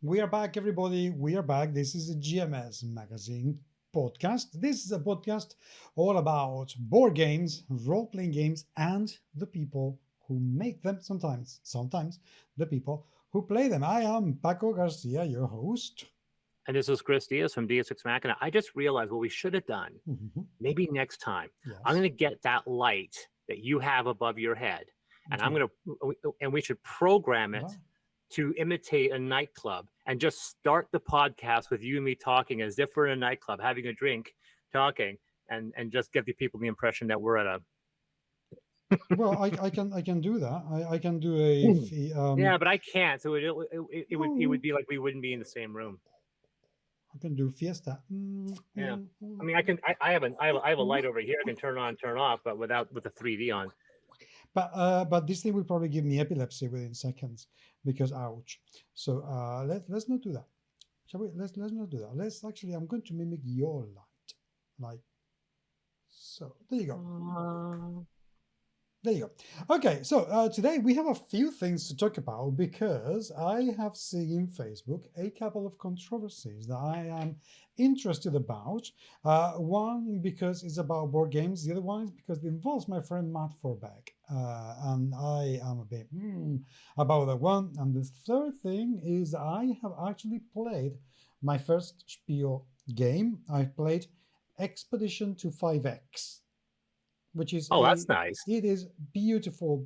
We are back, everybody. We are back. This is a GMS magazine podcast. This is a podcast all about board games, role playing games, and the people who make them sometimes the people who play them. I am Paco Garcia, your host. And this is Chris Diaz from Diaz Ex Machina. I just realized what we should have done. Mhm. Maybe next time, I'm Yes. going to get that light that you have above your head, and Okay. we should program it Well, to imitate a nightclub, and just start the podcast with you and me talking as if we're in a nightclub, having a drink, talking, and just give the people the impression that we're at a. I can do that. I can do a Yeah, but I can't. So it would oh, be like we wouldn't be in the same room. I can do fiesta. Yeah. I mean, I have a light over here. I can turn on, turn off, but with the 3D on. But this thing will probably give me epilepsy within seconds because ouch. So let's not do that. Shall we? Let's not do that. Let's actually. I'm going to mimic your light, like so. There you go. There you go. Okay, so today we have a few things to talk about because I have seen in Facebook a couple of controversies that I am interested about. One because it's about board games, the other one is because it involves my friend Matt Forbeck. And I am a bit about that one. And the third thing is I have actually played my first Spiel game. I've played Expedition to 5X, which is Oh, a that's nice. it is beautiful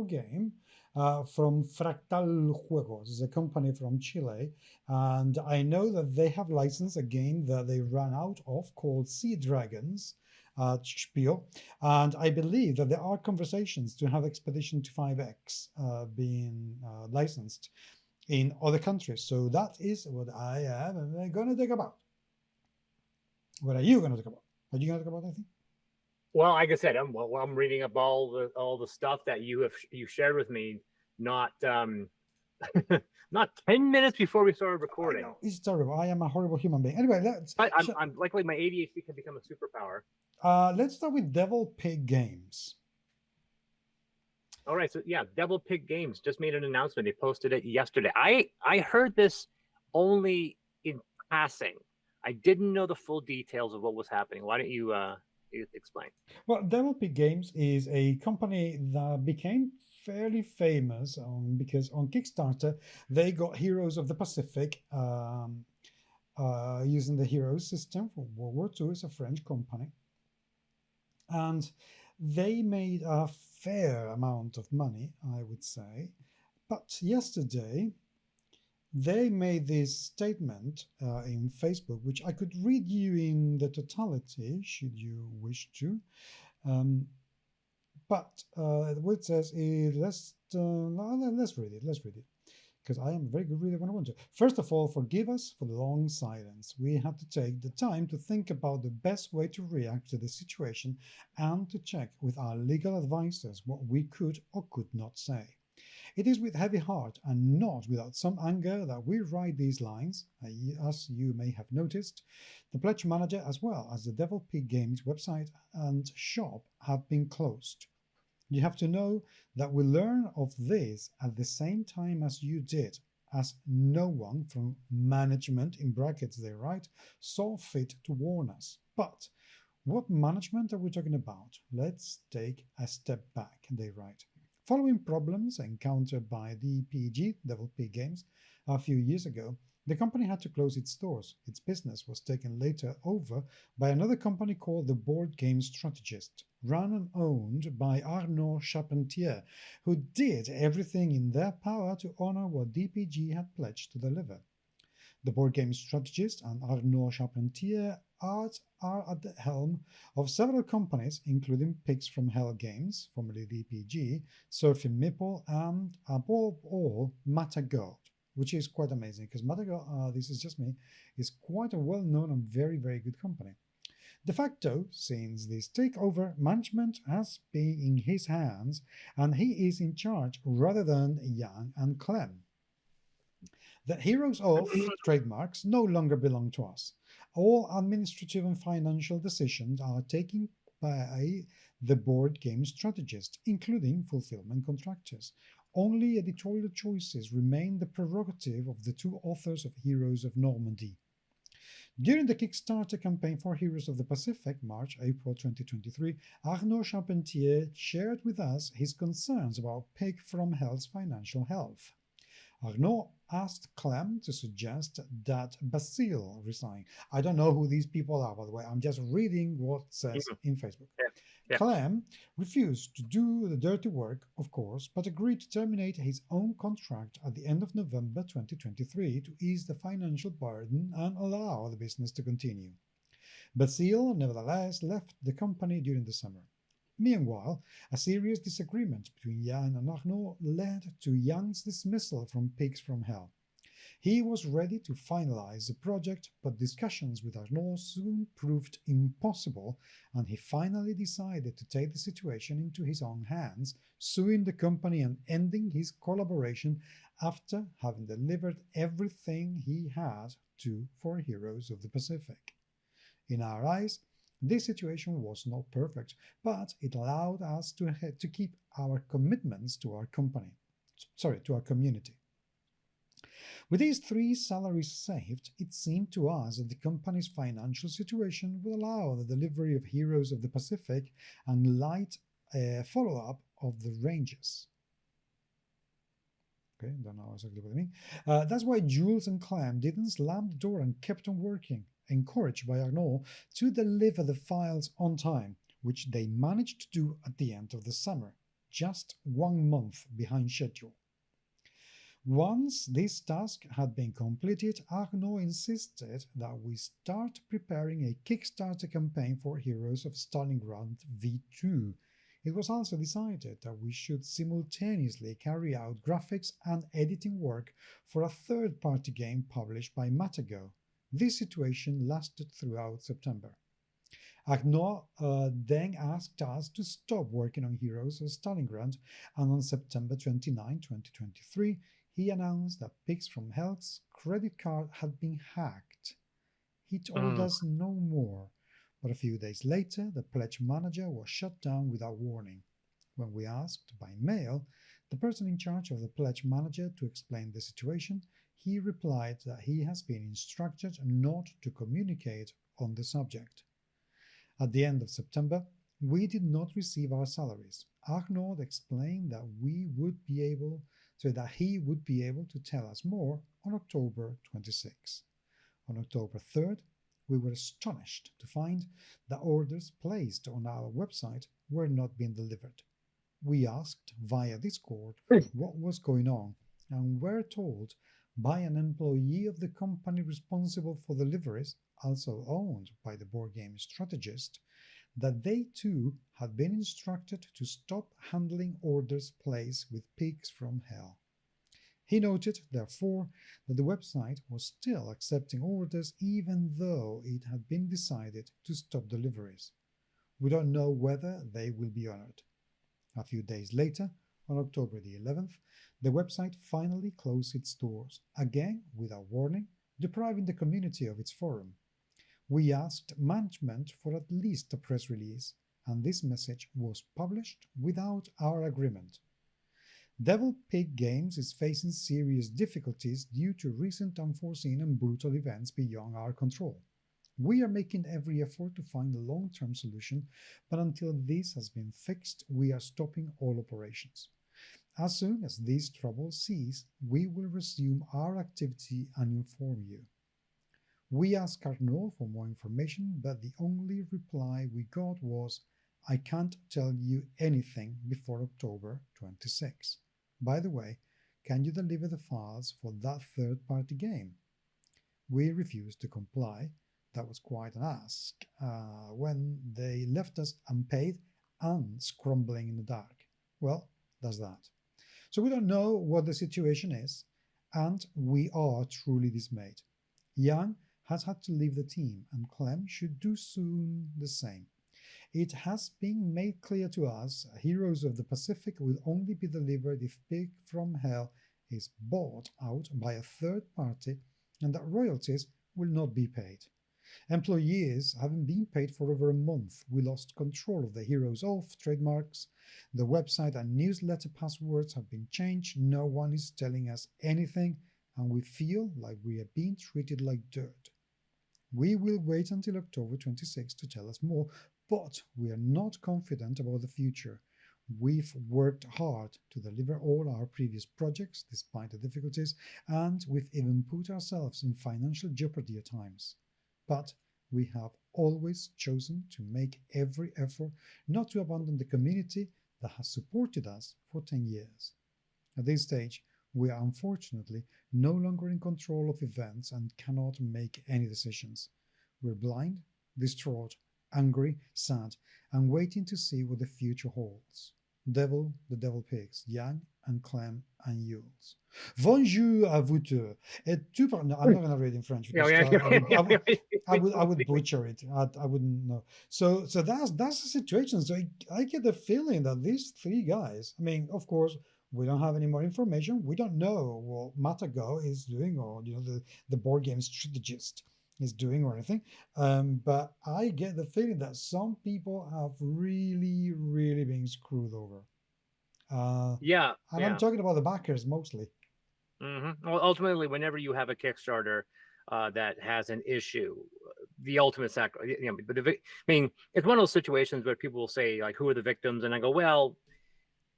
game from Fractal Juegos. It's a company from Chile, and I know that they have licensed a game that they ran out of called Sea Dragons Spiel, and I believe that there are conversations to have Expedition to 5X being licensed in other countries. So that is what I am going to talk about. What are you going to talk about? Are you going to talk about anything? Well, like I said, I'm reading up all the stuff that you shared with me. Not not 10 minutes before we started I recording. know it's terrible. I am a horrible human being. Anyway, But I'm likely my ADHD can become a superpower. let's start with Devil Pig Games. All right, so yeah, Devil Pig Games just made an announcement. They posted it yesterday. I heard this only in passing. I didn't know the full details of what was happening. Why don't you explain? Well, Devil Pig Games is a company that became fairly famous because on Kickstarter they got Heroes of the Pacific using the Heroes system for World War II. It's a French company, and they made a fair amount of money, I would say. But yesterday they made this statement in Facebook, which I could read you in the totality, should you wish to. Um, but what it says is, let's read it. Let's read it, because I am a very good reader when I want to. First of all, forgive us for the long silence. We had to take the time to think about the best way to react to the situation and to check with our legal advisors what we could or could not say. It is with heavy heart and not without some anger that we write these lines. As you may have noticed, the Pledge Manager as well as the Devil Pig Games website and shop have been closed. You have to know that we learned of this at the same time as you did, as no one from management, in brackets they write, saw fit to warn us. But what management are we talking about? Let's take a step back, they write. Following problems encountered by DPG, Devil Pig Games, a few years ago, the company had to close its stores. Its business was taken later over by another company called the Board Game Strategist, run and owned by Arnaud Charpentier, who did everything in their power to honor what DPG had pledged to deliver. The board game strategist and Arnaud Charpentier are at the helm of several companies, including Pigs from Hell Games, formerly DPG, Surfing Meeple, and above all, Matagot, which is quite amazing because Matagot, this is just me, is quite a well known and very, very good company. De facto, since this takeover, management has been in his hands and he is in charge rather than Jan and Clem. The Heroes of trademarks no longer belong to us. All administrative and financial decisions are taken by the board game strategist, including fulfillment contractors. Only editorial choices remain the prerogative of the two authors of Heroes of Normandy. During the Kickstarter campaign for Heroes of the Pacific, March-April 2023, Arnaud Charpentier shared with us his concerns about Pig from Hell's financial health. Arnaud asked Clem to suggest that Basile resign. I don't know who these people are, by the way. I'm just reading what it says in Facebook. Yeah. Clem refused to do the dirty work, of course, but agreed to terminate his own contract at the end of November 2023 to ease the financial burden and allow the business to continue. Basile, nevertheless, left the company during the summer. Meanwhile, a serious disagreement between Jan and Arnaud led to Jan's dismissal from Pigs from Hell. He was ready to finalize the project, but discussions with Arnaud soon proved impossible, and he finally decided to take the situation into his own hands, suing the company and ending his collaboration after having delivered everything he had to for Heroes of the Pacific. In our eyes, this situation was not perfect, but it allowed us to keep our commitments to our community. With these 3 salaries saved, it seemed to us that the company's financial situation would allow the delivery of Heroes of the Pacific and light follow-up of the Ranges. Okay, don't know exactly what I mean. That's why Jules and Clem didn't slam the door and kept on working, encouraged by Arnaud to deliver the files on time, which they managed to do at the end of the summer, just 1 month behind schedule. Once this task had been completed, Arnaud insisted that we start preparing a Kickstarter campaign for Heroes of Stalingrad V2. It was also decided that we should simultaneously carry out graphics and editing work for a third-party game published by Matago. This situation lasted throughout September. Arnaud then asked us to stop working on Heroes of Stalingrad, and on September 29, 2023, he announced that Pigs from Hell's credit card had been hacked. He told us no more, but a few days later, the pledge manager was shut down without warning. When we asked by mail the person in charge of the pledge manager to explain the situation, he replied that he has been instructed not to communicate on the subject. At the end of September, we did not receive our salaries. Arnaud explained that he would be able to tell us more on October 26. On October 3rd, we were astonished to find that orders placed on our website were not being delivered. We asked via Discord what was going on and were told by an employee of the company responsible for deliveries, also owned by the Boardgames strategist, that they too had been instructed to stop handling orders placed with Pigs from Hell. He noted, therefore, that the website was still accepting orders even though it had been decided to stop deliveries. We don't know whether they will be honored. A few days later, on October the 11th, the website finally closed its doors, again without warning, depriving the community of its forum. We asked management for at least a press release, and this message was published without our agreement. Devil Pig Games is facing serious difficulties due to recent unforeseen and brutal events beyond our control. We are making every effort to find a long-term solution, but until this has been fixed, we are stopping all operations. As soon as these troubles cease, we will resume our activity and inform you. We asked Arnaud for more information, but the only reply we got was, "I can't tell you anything before October 26. By the way, can you deliver the files for that third-party game?" We refused to comply. That was quite an ask, when they left us unpaid and scrambling in the dark. Well, that's that. So we don't know what the situation is, and we are truly dismayed. Jan has had to leave the team, and Clem should do soon the same. It has been made clear to us Heroes of the Pacific will only be delivered if Pig from Hell is bought out by a third party and that royalties will not be paid. Employees haven't been paid for over a month. We lost control of the Heroes Off trademarks. The website and newsletter passwords have been changed. No one is telling us anything, and we feel like we are being treated like dirt. We will wait until October 26 to tell us more, but we are not confident about the future. We've worked hard to deliver all our previous projects despite the difficulties, and we've even put ourselves in financial jeopardy at times. But we have always chosen to make every effort not to abandon the community that has supported us for 10 years. At this stage, we are unfortunately no longer in control of events and cannot make any decisions. We're blind, distraught, angry, sad, and waiting to see what the future holds. Devil, the Devil Pigs, Yang and Clem and Yules. Bonjour à vous deux. Et tu parles, no, I'm not going to read in French because I would butcher it. I wouldn't know. So that's the situation. So I get the feeling that these three guys, I mean, of course, we don't have any more information. We don't know what Matago is doing, or the board game strategist is doing, or anything. But I get the feeling that some people have really, really been screwed over. I'm talking about the backers mostly. Well, ultimately, whenever you have a Kickstarter that has an issue, the ultimate sacrifice, but I mean, it's one of those situations where people will say, like, who are the victims? And I go, well,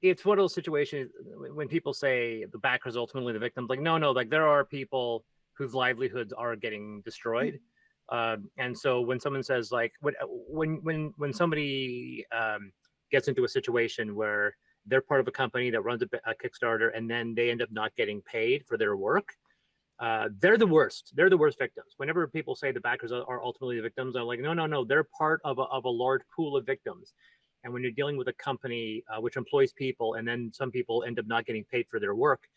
it's one of those situations when people say the backers are ultimately the victims. Like, no, like there are people whose livelihoods are getting destroyed. And so when someone says, like, when somebody gets into a situation where they're part of a company that runs a Kickstarter and then they end up not getting paid for their work, they're the worst. They're the worst victims. Whenever people say the backers are ultimately the victims, I'm like, no, they're part of a large pool of victims. And when you're dealing with a company which employs people, and then some people end up not getting paid for their work,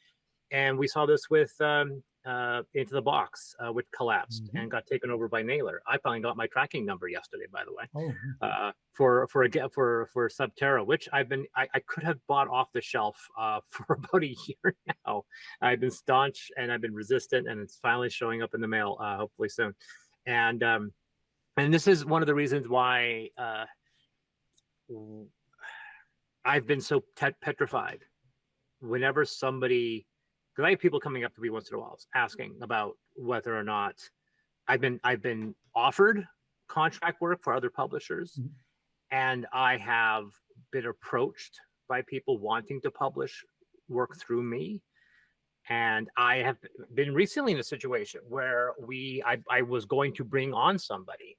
and we saw this with Into the Box, which collapsed and got taken over by Naylor. I finally got my tracking number yesterday, by the way, for Subterra, which I could have bought off the shelf for about a year now. I've been staunch and I've been resistant, and it's finally showing up in the mail, hopefully soon. And this is one of the reasons why I've been so petrified whenever somebody, because I have people coming up to me once in a while asking about whether or not I've been offered contract work for other publishers, and I have been approached by people wanting to publish work through me. And I have been recently in a situation where I was going to bring on somebody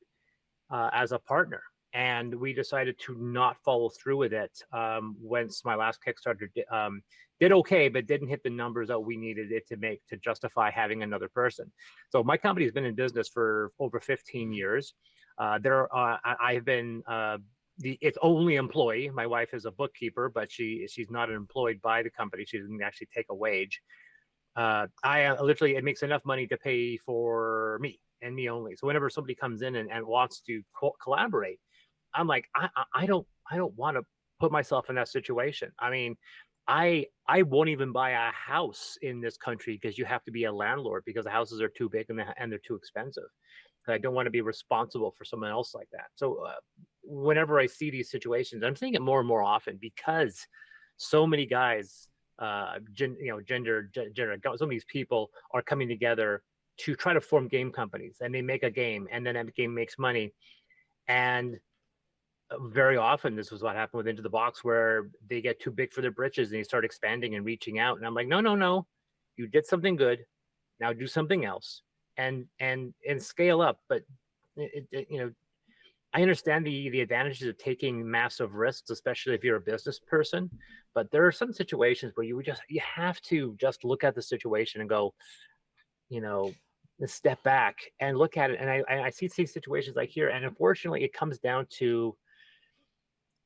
as a partner, and we decided to not follow through with it once my last Kickstarter did okay, but didn't hit the numbers that we needed it to justify having another person. So my company has been in business for over 15 years. I have been its only employee. My wife is a bookkeeper, but she's not employed by the company. She doesn't actually take a wage. Literally, it makes enough money to pay for me and me only. So whenever somebody comes in and wants to collaborate, I'm like, I don't want to put myself in that situation. I mean, I won't even buy a house in this country because you have to be a landlord, because the houses are too big and they're too expensive. I don't want to be responsible for someone else like that. So whenever I see these situations, I'm seeing it more and more often, because so many guys, gender, some of these people are coming together to try to form game companies, and they make a game, and then that game makes money. And very often this was what happened with Into the Box, where they get too big for their britches and they start expanding and reaching out. And I'm like, no, you did something good, now do something else and scale up. But I understand the advantages of taking massive risks, especially if you're a business person. But there are some situations where you have to just look at the situation and go, step back and look at it. And I see situations like here, and unfortunately it comes down to,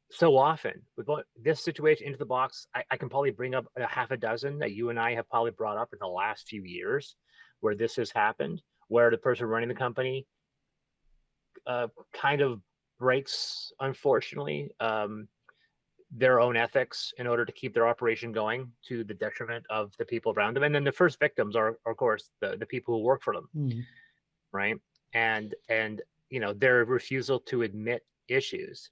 so often with this situation, Into the Box, I can probably bring up a half a dozen that you and I have probably brought up in the last few years where this has happened, where the person running the company kind of breaks, unfortunately, their own ethics in order to keep their operation going, to the detriment of the people around them. And then the first victims are, of course, the people who work for them, right? and their refusal to admit issues,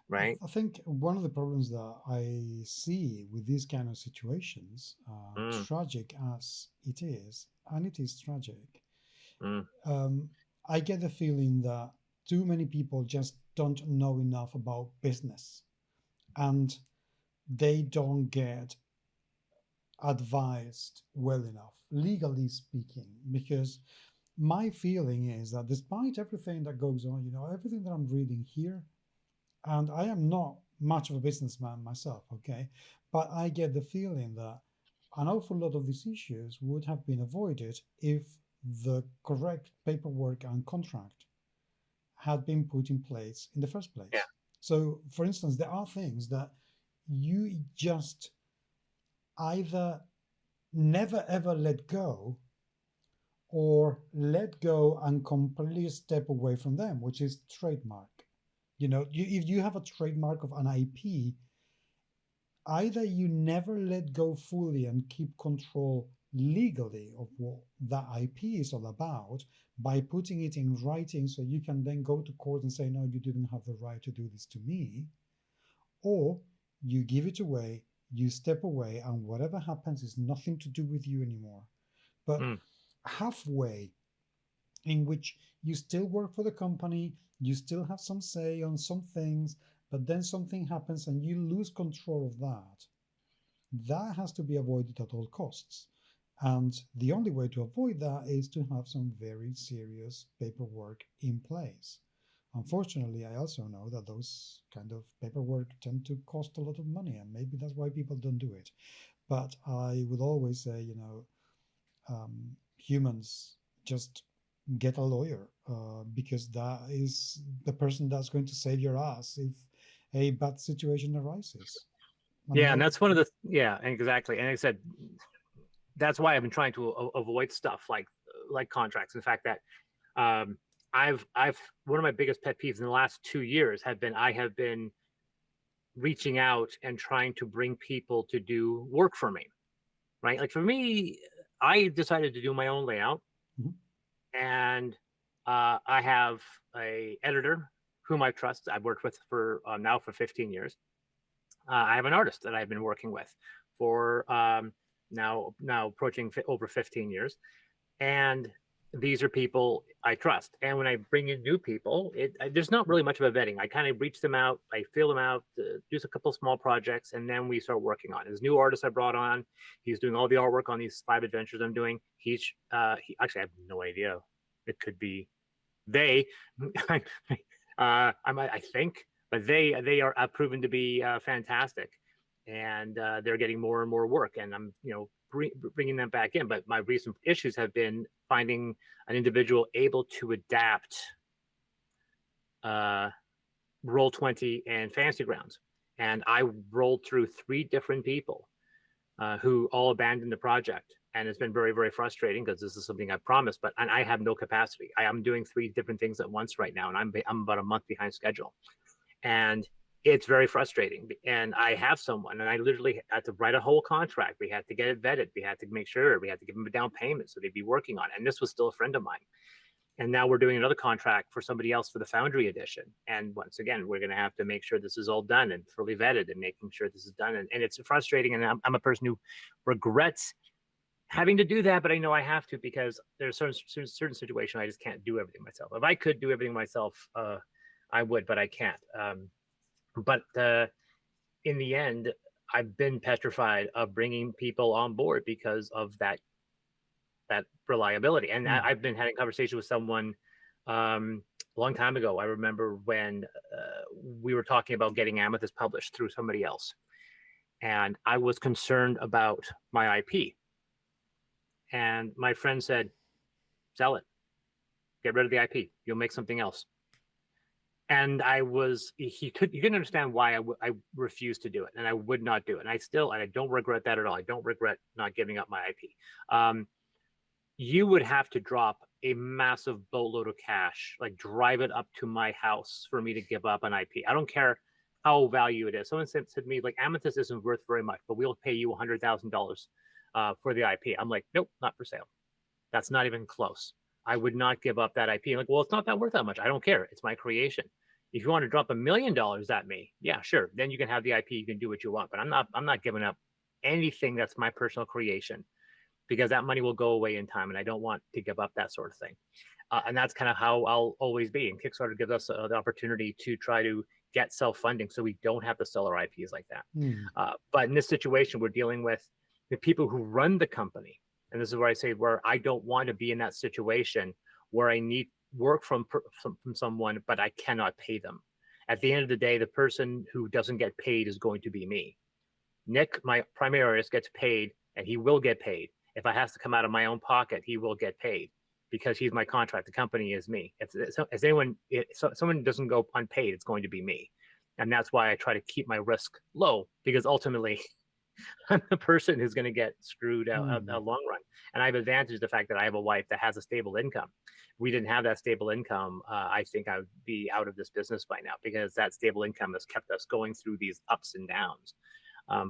right? I think one of the problems that I see with these kind of situations, Mm, tragic as it is, and it is tragic, mm, um, I get the feeling that too many people just don't know enough about business, and they don't get advised well enough, legally speaking, because my feeling is that despite everything that goes on, everything that I'm reading here, and I am not much of a businessman myself, okay, but I get the feeling that an awful lot of these issues would have been avoided if the correct paperwork and contract had been put in place in the first yeah. place. So, for instance, there are things that you just either never ever let go or let go and completely step away from them, which is trademark. If you have a trademark of an IP, either you never let go fully and keep control legally of what that IP is all about by putting it in writing so you can then go to court and say, no, you didn't have the right to do this to me, or you give it away, you step away, and whatever happens is nothing to do with you anymore. But Mm, halfway, in which you still work for the company, you still have some say on some things, but then something happens and you lose control of that. That has to be avoided at all costs. And the only way to avoid that is to have some very serious paperwork in place. Unfortunately, I also know that those kind of paperwork tend to cost a lot of money, and maybe that's why people don't do it. But I would always say, humans just get a lawyer, because that is the person that's going to save your ass if a bad situation arises. I mean, yeah, and that's one of the yeah, exactly. And like I said, that's why I've been trying to avoid stuff like contracts. In fact, that um, I've one of my biggest pet peeves in the last 2 years I have been reaching out and trying to bring people to do work for me, right? Like for me, I decided to do my own layout, mhm. and I have a editor whom I trust. I've worked with for now for 15 years. I have an artist that I've been working with for now approaching over 15 years, and these are people I trust. And when I bring in new people, there's not really much of a vetting. I kind of reach them out, I feel them out, do a couple small projects, and then we start working on it. This new artist I brought on, he's doing all the artwork on these 5 adventures I'm doing. He actually, I have no idea. It could be they. I think, but they are proven to be fantastic, and they're getting more and more work, and I'm bringing them back in. But my recent issues have been finding an individual able to adapt uh, Roll20 and Fantasy Grounds, and I rolled through 3 different people who all abandoned the project. And it's been very, very frustrating because this is something I promised, but I have no capacity. I am doing 3 different things at once right now, and I'm about a month behind schedule, and it's very frustrating. And I have someone, and I literally had to write a whole contract. We had to get it vetted. We had to make sure we had to give them a down payment so they'd be working on it. And this was still a friend of mine. And now we're doing another contract for somebody else for the Foundry edition. And once again, we're going to have to make sure this is all done and fully vetted and making sure this is done. And it's frustrating. And I'm a person who regrets having to do that, but I know I have to because there's certain situation I just can't do everything myself. If I could do everything myself, I would, but I can't. But in the end, I've been petrified of bringing people on board because of that reliability. And I've been having a conversation with someone a long time ago. I remember when we were talking about getting Amethyst published through somebody else, and I was concerned about my IP. And my friend said, "Sell it, get rid of the IP. You'll make something else." And you couldn't understand why I refused to do it, and I would not do it. And I don't regret that at all. I don't regret not giving up my IP. You would have to drop a massive boatload of cash, like drive it up to my house for me to give up an IP. I don't care how value it is. Someone said to me, like, Amethyst isn't worth very much, but we'll pay you $100,000 for the IP. I'm like, nope, not for sale. That's not even close. I would not give up that IP. Like, well, it's not that worth that much. I don't care. It's my creation. If you want to drop $1 million at me, yeah, sure. Then you can have the IP. You can do what you want. But I'm not giving up anything that's my personal creation, because that money will go away in time, and I don't want to give up that sort of thing. And that's kind of how I'll always be. And Kickstarter gives us the opportunity to try to get self-funding, so we don't have to sell our IPs like that. But in this situation, we're dealing with the people who run the company. And this is where I say, where I don't want to be in that situation where I need work from someone, but I cannot pay them. At the end of the day, the person who doesn't get paid is going to be me. Nick, my primary artist, gets paid, and he will get paid. If I have to come out of my own pocket, he will get paid, because he's my contract. The company is me. If someone doesn't go unpaid, it's going to be me. And that's why I try to keep my risk low, because ultimately I'm the person who's going to get screwed out a long run. And I have advantage the fact that I have a wife that has a stable income. If we didn't have that stable income, I think I would be out of this business by now, because that stable income has kept us going through these ups and downs.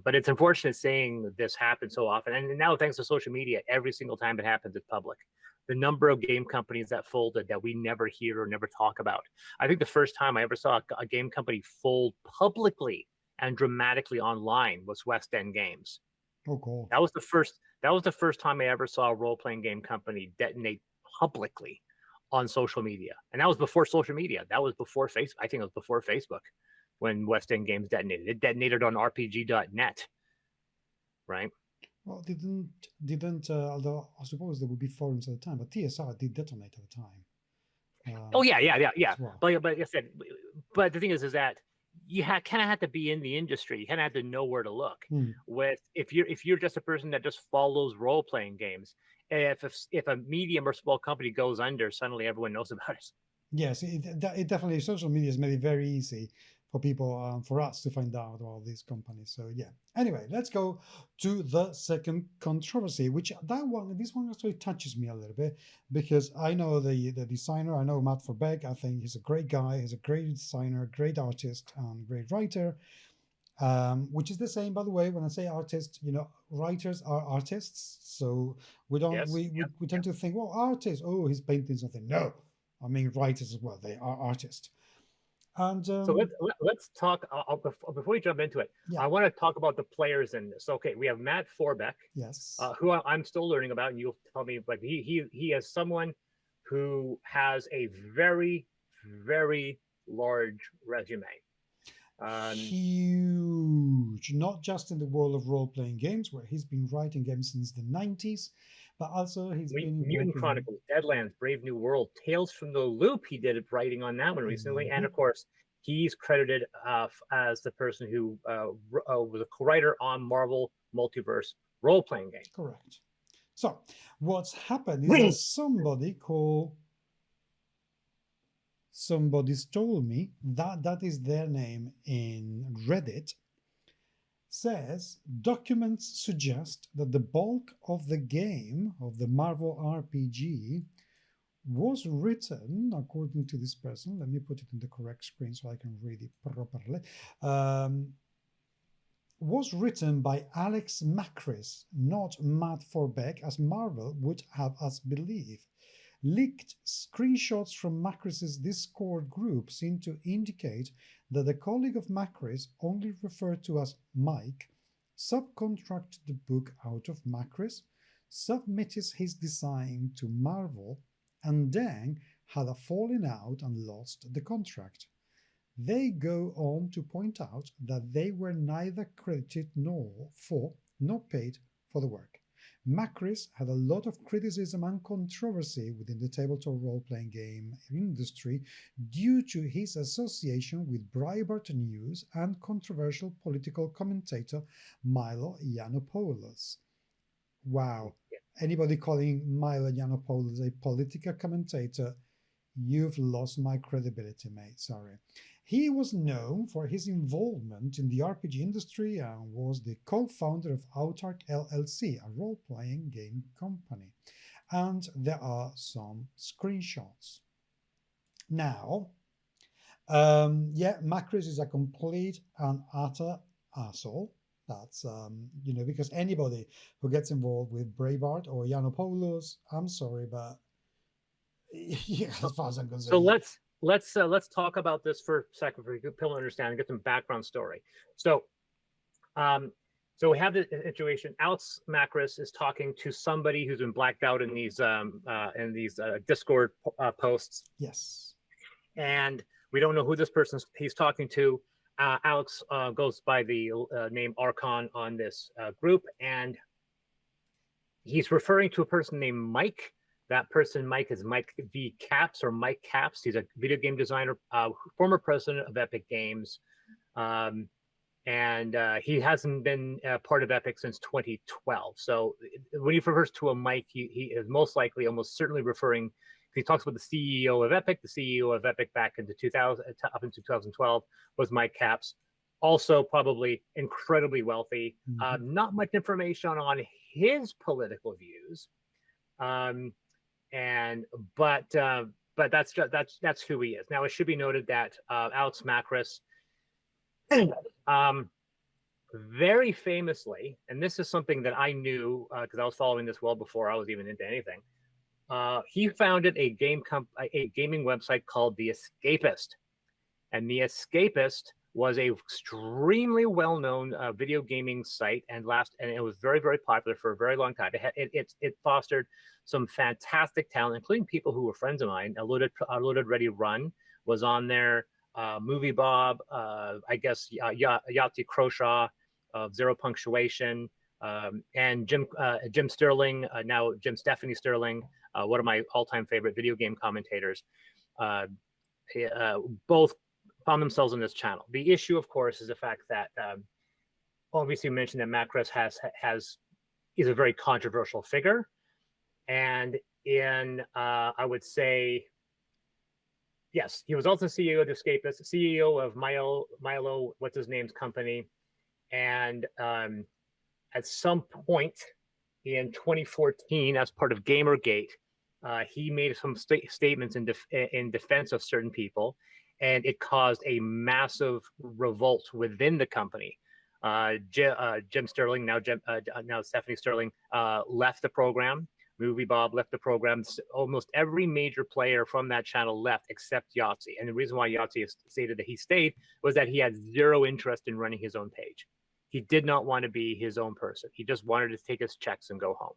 But it's unfortunate seeing this happen so often. And now, thanks to social media, every single time it happens, it's public. The number of game companies that folded that we never hear or never talk about. I think the first time I ever saw a game company fold publicly and dramatically online was West End Games. Oh, cool. That was the first time I ever saw a role-playing game company detonate publicly on social media. And that was before social media. That was before Facebook. I think it was before Facebook when West End Games detonated. It detonated on RPG.net, right? Well, didn't although I suppose there would be forums at the time, but TSR did detonate at the time. Oh yeah. Well. But like I said, but the thing is that you kind of have to be in the industry. You kind of have to know where to look. With if you're just a person that just follows role playing games, if a medium or small company goes under, suddenly everyone knows about it. Yes, it definitely, social media has made it very easy for people, for us to find out about these companies. So yeah. Anyway, let's go to the second controversy, which this one actually touches me a little bit, because I know the designer. I know Matt Forbeck. I think he's a great guy. He's a great designer, great artist, and great writer. Which is the same, by the way, when I say artist, writers are artists. So we don't we tend to think, well, artist, oh, he's painting something. No, I mean writers as well. They are artists. And so let's talk before we jump into it. I want to talk about the players in this. Okay, we have Matt Forbeck, yes, who I'm still learning about, and you'll tell me. But he is someone who has a very, very large resume. Huge, not just in the world of role-playing games, where he's been writing games since the 90s, but also he's been Mutant Chronicles, Deadlands, Brave New World, Tales from the Loop. He did writing on that one recently, and of course, he's credited as the person who was a co-writer on Marvel Multiverse role-playing game. Correct. So what's happened is that somebody's told me that is their name in Reddit, says documents suggest that the bulk of the game, of the Marvel RPG, was written, according to this person, let me put it in the correct screen so I can read it properly, was written by Alex Macris, not Matt Forbeck, as Marvel would have us believe. Leaked screenshots from Macris's Discord group seem to indicate that a colleague of Macris, only referred to as Mike, subcontracted the book out of Macris, submitted his design to Marvel, and then had a falling out and lost the contract. They go on to point out that they were neither credited nor paid for the work. Macris had a lot of criticism and controversy within the tabletop role-playing game industry due to his association with Breitbart News and controversial political commentator Milo Yiannopoulos. Wow. Anybody calling Milo Yiannopoulos a political commentator, you've lost my credibility, mate. Sorry. He was known for his involvement in the RPG industry and was the co-founder of Autark LLC, a role-playing game company. And there are some screenshots. Now, Macris is a complete and utter asshole. That's, because anybody who gets involved with Breitbart or Yiannopoulos, I'm sorry, but Yeah, as far as I'm concerned. So let's talk about this for a second for people to understand and get some background story. So we have the situation. Alex Macris is talking to somebody who's been blacked out in these Discord posts. Yes. And we don't know who this person he's talking to. Alex goes by the name Archon on this group, and he's referring to a person named Mike. That person, Mike, is Mike V. Caps or Mike Caps. He's a video game designer, former president of Epic Games. And he hasn't been part of Epic since 2012. So when he refers to a Mike, he is most likely, almost certainly referring. He talks about the CEO of Epic. The CEO of Epic back into 2000, up into 2012 was Mike Caps. Also, probably incredibly wealthy. Mm-hmm. Not much information on his political views, but that's who he is. Now, it should be noted that Alex Macris, very famously, and this is something that I knew because I was following this well before I was even into anything. He founded a gaming website called The Escapist, and The Escapist was a extremely well-known video gaming site, and it was very, very popular for a very long time. It fostered some fantastic talent, including people who were friends of mine. Loaded Ready Run was on there. Movie Bob, I guess Yahtzee Croshaw of Zero Punctuation, and Jim Sterling, now Jim Stephanie Sterling, one of my all-time favorite video game commentators. Both found themselves on this channel. The issue, of course, is the fact that obviously you mentioned that Macris is a very controversial figure, and I would say, yes, he was also CEO of The Escapist, CEO of Milo, what's his name's company, and at some point in 2014, as part of Gamergate, he made some statements in defense of certain people, and it caused a massive revolt within the company. Jim Sterling, now Stephanie Sterling, left the program. Movie Bob left the program. Almost every major player from that channel left except Yahtzee. And the reason why Yahtzee stated that he stayed was that he had zero interest in running his own page. He did not want to be his own person. He just wanted to take his checks and go home.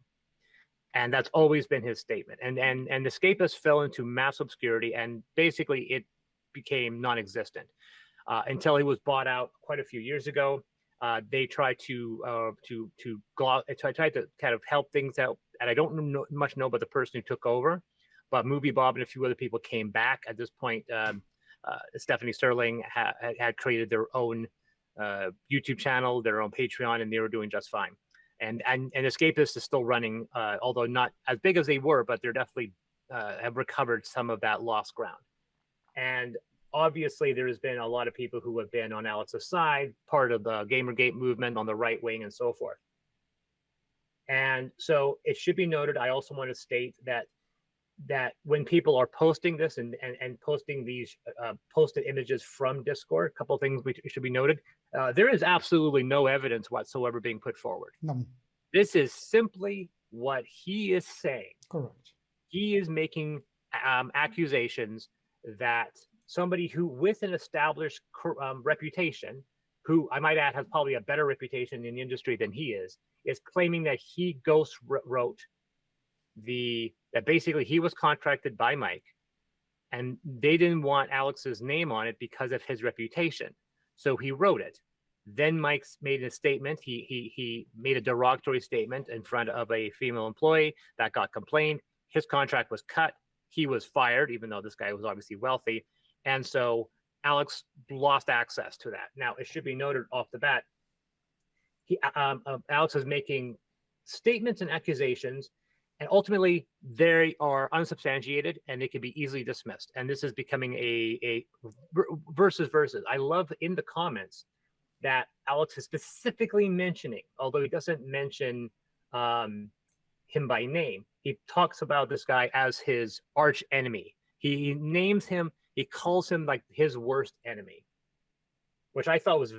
And that's always been his statement. And Escapist fell into mass obscurity, and basically it became non-existent until he was bought out quite a few years ago. They tried to kind of help things out, and I don't much know about the person who took over, but Movie Bob and a few other people came back. At this point, Stephanie Sterling had created their own YouTube channel, their own Patreon, and they were doing just fine. And Escapist is still running, although not as big as they were, but they're definitely have recovered some of that lost ground. And obviously, there has been a lot of people who have been on Alex's side, part of the Gamergate movement on the right wing and so forth. And so it should be noted, I also want to state that when people are posting this and posting these posted images from Discord, a couple of things should be noted. There is absolutely no evidence whatsoever being put forward. No. This is simply what he is saying. Correct. He is making accusations that somebody who with an established reputation, who I might add has probably a better reputation in the industry than he is claiming that he ghost wrote that basically he was contracted by Mike and they didn't want Alex's name on it because of his reputation. So he wrote it. Then Mike made a statement. He made a derogatory statement in front of a female employee that got complained. His contract was cut. He was fired, even though this guy was obviously wealthy. And so Alex lost access to that. Now, it should be noted off the bat, Alex is making statements and accusations, and ultimately they are unsubstantiated and they can be easily dismissed. And this is becoming a versus. I love in the comments that Alex is specifically mentioning, although he doesn't mention him by name, he talks about this guy as his arch enemy. He names him, he calls him like his worst enemy, which I thought was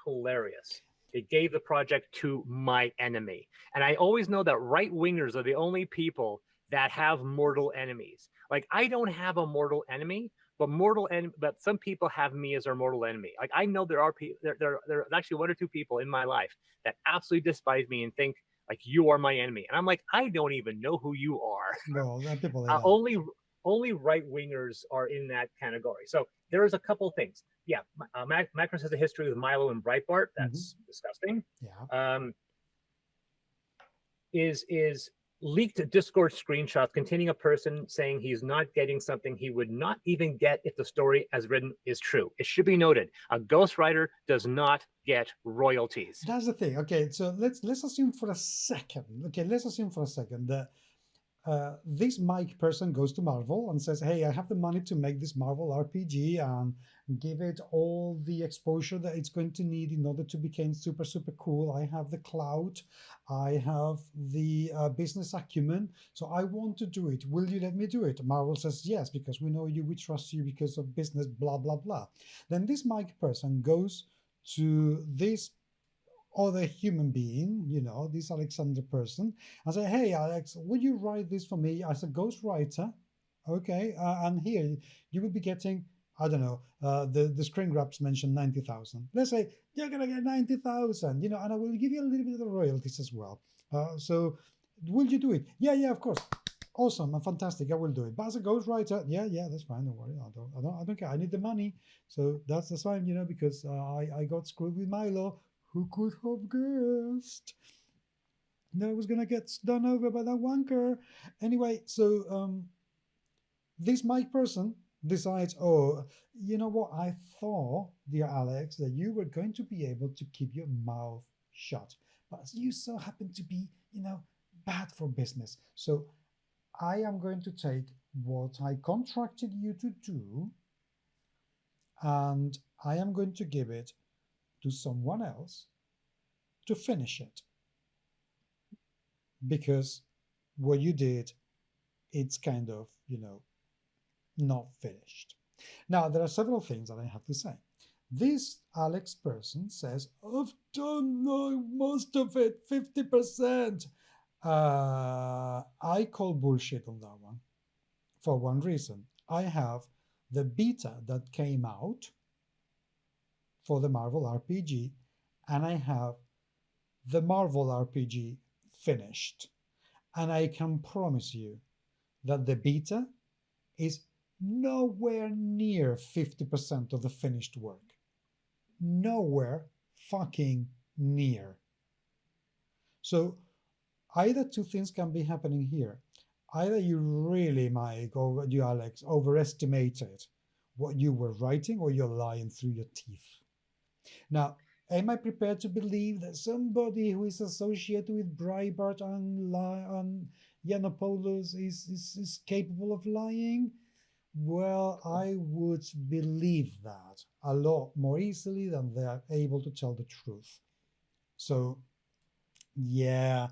hilarious. They gave the project to my enemy. And I always know that right-wingers are the only people that have mortal enemies. Like, I don't have a mortal enemy, but some people have me as their mortal enemy. Like, I know there are people, there's actually one or two people in my life that absolutely despise me and think like you are my enemy, and I'm like, I don't even know who you are. Well, there are people like that. Only right wingers are in that category. So there's a couple things. Yeah, Macros has a history with Milo and Breitbart. That's disgusting. Yeah. Is leaked Discord screenshots containing a person saying he's not getting something he would not even get if the story as written is true. It should be noted, a ghostwriter does not get royalties. That's the thing. Okay, so let's assume for a second. Okay, let's assume for a second that this Mike person goes to Marvel and says, hey, I have the money to make this Marvel RPG and give it all the exposure that it's going to need in order to become super, super cool. I have the clout. I have the business acumen. So I want to do it. Will you let me do it? Marvel says, yes, because we know you, we trust you because of business, blah, blah, blah. Then this Mike person goes to this other human being, this Alexander person, and say, hey, Alex, would you write this for me as a ghostwriter? Okay, and here you will be getting, I don't know, the screen grabs mentioned 90,000. Let's say you're going to get 90,000, and I will give you a little bit of the royalties as well. So will you do it? Yeah, of course. Awesome and fantastic. I will do it. But as a ghostwriter, yeah, that's fine. Don't worry. I don't care. I need the money. So that's fine, because I got screwed with Milo. Who could have guessed that I was going to get done over by that wanker? Anyway, so this Mike person decides, oh, you know what? I thought, dear Alex, that you were going to be able to keep your mouth shut. But you so happen to be, bad for business. So I am going to take what I contracted you to do and I am going to give it to someone else to finish it, because what you did, it's kind of, not finished. Now, there are several things that I have to say. This Alex person says, I've done most of it, 50%. I call bullshit on that one for one reason. I have the beta that came out for the Marvel RPG, and I have the Marvel RPG finished. And I can promise you that the beta is nowhere near 50% of the finished work. Nowhere fucking near. So either two things can be happening here. Either you really, Mike, or you, Alex, overestimated what you were writing, or you're lying through your teeth. Now, am I prepared to believe that somebody who is associated with Breitbart and Yiannopoulos is capable of lying? Well, I would believe that a lot more easily than they are able to tell the truth. So, yeah.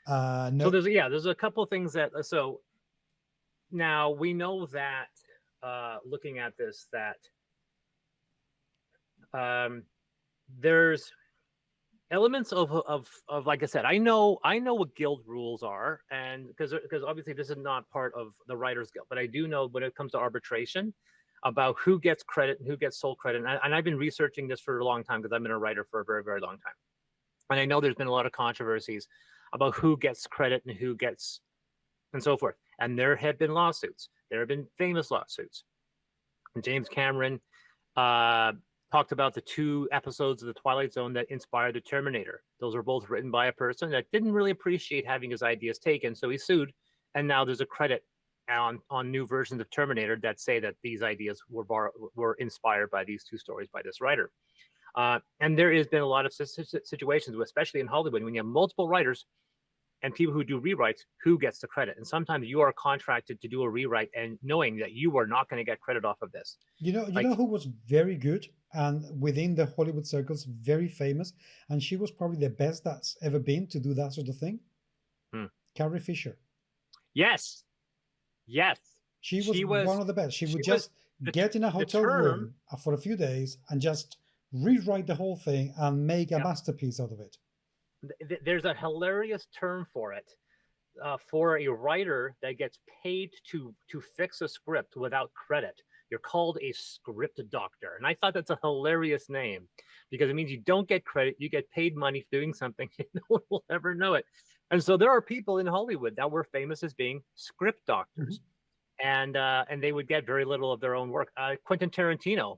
No. So there's a couple of things that, so now we know that looking at this, that there's elements of like I said, I know what guild rules are, and because obviously this is not part of the Writers Guild, but I do know when it comes to arbitration about who gets credit and who gets sole credit, and I've been researching this for a long time because I've been a writer for a very, very long time, and I know there's been a lot of controversies about who gets credit and who gets and so forth, and there have been lawsuits. There have been famous lawsuits. And James Cameron talked about the 2 episodes of The Twilight Zone that inspired the Terminator. Those were both written by a person that didn't really appreciate having his ideas taken, so he sued, and now there's a credit on new versions of Terminator that say that these ideas were inspired by these 2 stories by this writer. And there has been a lot of situations, especially in Hollywood, when you have multiple writers and people who do rewrites, who gets the credit? And sometimes you are contracted to do a rewrite and knowing that you are not going to get credit off of this. You know who was very good and within the Hollywood circles very famous, and she was probably the best that's ever been to do that sort of thing? Carrie Fisher. Yes. She was one of the best. She would just get in a hotel room for a few days and just rewrite the whole thing and make a masterpiece out of it. There's a hilarious term for it. for a writer that gets paid to fix a script without credit. You're called a script doctor. And I thought that's a hilarious name because it means you don't get credit. You get paid money for doing something and no one will ever know it. And so there are people in Hollywood that were famous as being script doctors. And they would get very little of their own work. Quentin Tarantino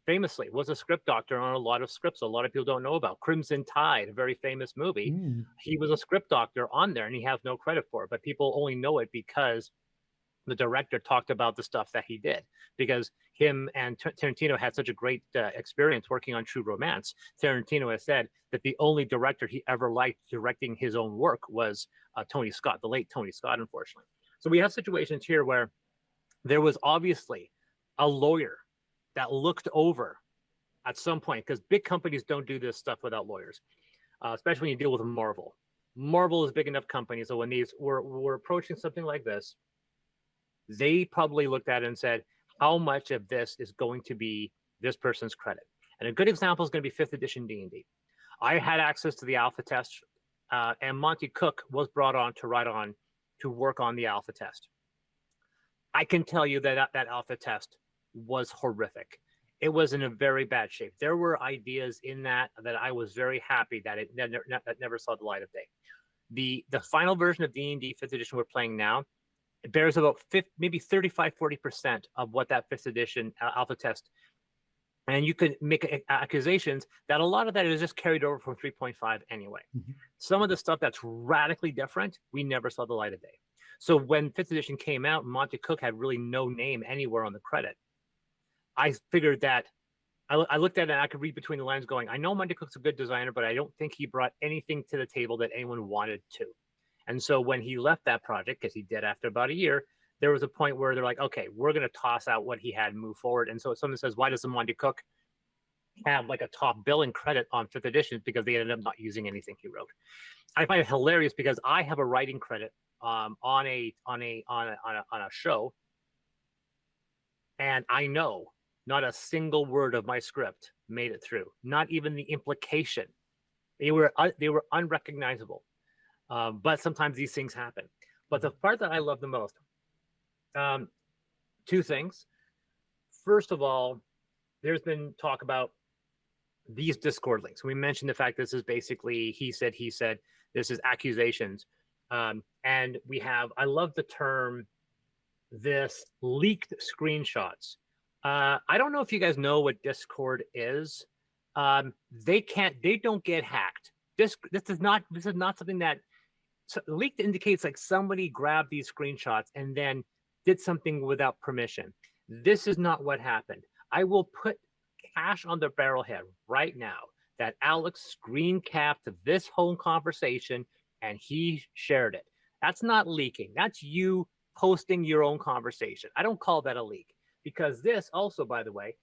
famously was a script doctor on a lot of scripts a lot of people don't know about. Crimson Tide, a very famous movie. He was a script doctor on there and he has no credit for it, but people only know it because the director talked about the stuff that he did, because him and Tarantino had such a great experience working on True Romance. Tarantino has said that the only director he ever liked directing his own work was Tony Scott, the late Tony Scott, unfortunately. So we have situations here where there was obviously a lawyer that looked over at some point, because big companies don't do this stuff without lawyers, especially when you deal with Marvel. Marvel is a big enough company, so when these were approaching something like this, they probably looked at it and said, how much of this is going to be this person's credit? And a good example is going to be 5th edition D&D. I had access to the alpha test, and Monty Cook was brought on to work on the alpha test. I can tell you that that alpha test was horrific. It was in a very bad shape. There were ideas in that I was very happy that it never saw the light of day. The final version of D&D 5th edition we're playing now, it bears about maybe 35-40% of what that 5th edition alpha test. And you could make accusations that a lot of that is just carried over from 3.5 anyway. Some of the stuff that's radically different, we never saw the light of day. So when 5th edition came out, Monty Cook had really no name anywhere on the credit. I figured that I looked at it and I could read between the lines going, I know Monty Cook's a good designer, but I don't think he brought anything to the table that anyone wanted to. And so when he left that project, because he did after about a year, there was a point where they're like, okay, we're going to toss out what he had and move forward. And so if someone says, why doesn't Monty Cook have like a top billing credit on 5th edition? Because they ended up not using anything he wrote. I find it hilarious because I have a writing credit on a show, and I know not a single word of my script made it through, not even the implication. They were unrecognizable. But sometimes these things happen. But the part that I love the most, two things. First of all, there's been talk about these Discord links. We mentioned the fact this is basically he said, this is accusations. And we have, I love the term, this leaked screenshots. I don't know if you guys know what Discord is. They don't get hacked. This is not something that, so leaked indicates like somebody grabbed these screenshots and then did something without permission. This is not what happened. I will put cash on the barrelhead right now that Alex screen capped this whole conversation and he shared it. That's not leaking. That's you posting your own conversation. I don't call that a leak, because this also, by the way,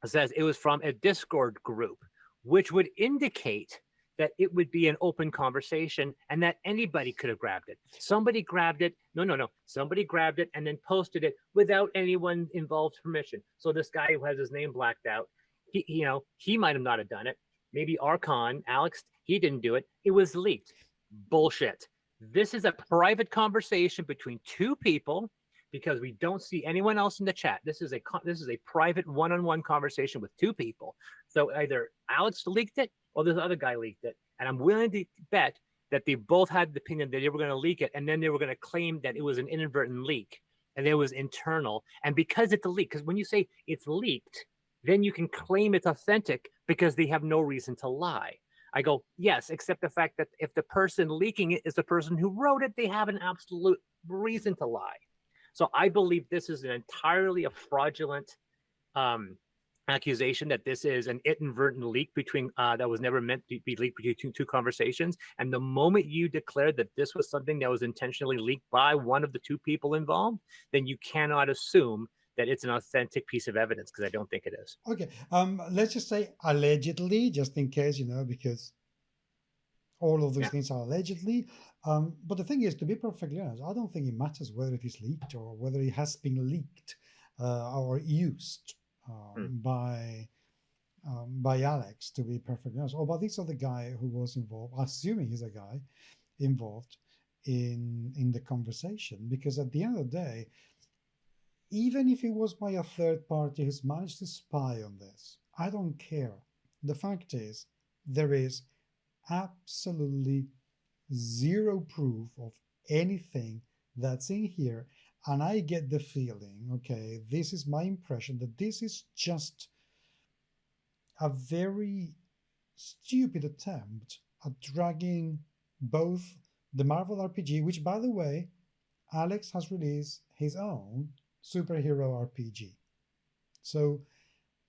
says it was from a Discord group, which would indicate that it would be an open conversation and that anybody could have grabbed it. Somebody grabbed it. No. Somebody grabbed it and then posted it without anyone involved's permission. So this guy who has his name blacked out, he might have not have done it. Maybe Archon, Alex, he didn't do it. It was leaked. Bullshit. This is a private conversation between two people, because we don't see anyone else in the chat. This is a private one-on-one conversation with two people. So either Alex leaked it or this other guy leaked it. And I'm willing to bet that they both had the opinion that they were going to leak it, and then they were going to claim that it was an inadvertent leak and it was internal. And because it's a leak, because when you say it's leaked, then you can claim it's authentic because they have no reason to lie. I go, yes, except the fact that if the person leaking it is the person who wrote it, they have an absolute reason to lie. So I believe this is an entirely a fraudulent accusation, that this is an inadvertent leak between that was never meant to be leaked between two conversations. And the moment you declare that this was something that was intentionally leaked by one of the two people involved, then you cannot assume that it's an authentic piece of evidence, because I don't think it is. Okay, let's just say allegedly, just in case, because all of those things are allegedly. But the thing is, to be perfectly honest, I don't think it matters whether it is leaked or whether it has been leaked or used by Alex, to be perfectly honest, or by this other guy who was involved, assuming he's a guy involved. in the conversation, because at the end of the day, even if it was by a third party who's managed to spy on this, I don't care. The fact is, there is absolutely zero proof of anything that's in here. And I get the feeling, okay, this is my impression, that this is just a very stupid attempt at dragging both the Marvel RPG, which, by the way, Alex has released his own superhero RPG. So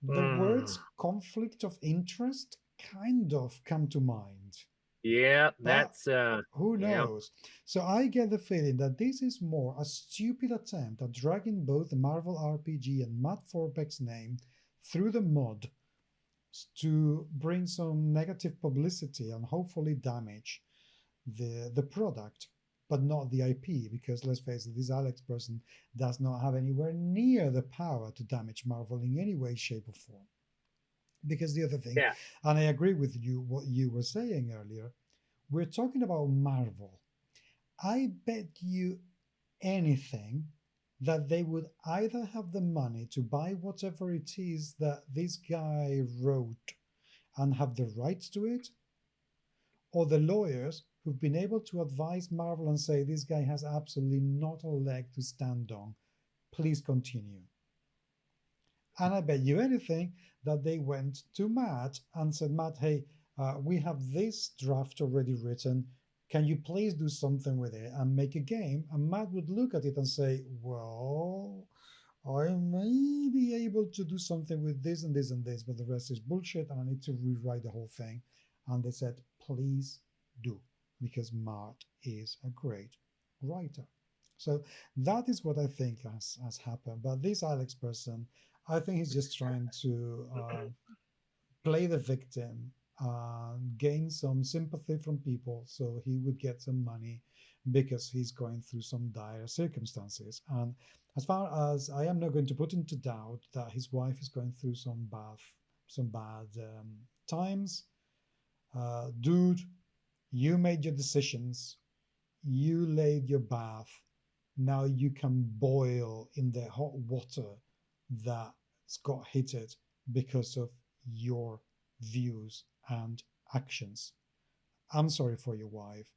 the words conflict of interest kind of come to mind. Yeah, But that's who yeah. knows? So I get the feeling that this is more a stupid attempt at dragging both the Marvel RPG and Matt Forbeck's name through the mud to bring some negative publicity and hopefully damage the product, but not the IP, because let's face it, this Alex person does not have anywhere near the power to damage Marvel in any way, shape, or form. Because the other thing, Yeah. and I agree with you, what you were saying earlier, we're talking about Marvel. I bet you anything that they would either have the money to buy whatever it is that this guy wrote and have the rights to it, or the lawyers who've been able to advise Marvel and say, this guy has absolutely not a leg to stand on. Please continue. And I bet you anything that they went to Matt and said, Matt, hey, we have this draft already written. Can you please do something with it and make a game? And Matt would look at it and say, well, I may be able to do something with this and this and this, but the rest is bullshit and I need to rewrite the whole thing. And they said, please do, because Matt is a great writer. So that is what I think has happened. But this Alex person, I think he's just trying to play the victim, gain some sympathy from people so he would get some money because he's going through some dire circumstances. And as far as I am not going to put into doubt that his wife is going through some bad times, dude, you made your decisions, you laid your bath, now you can boil in the hot water that's got heated because of your views and actions. I'm sorry for your wife,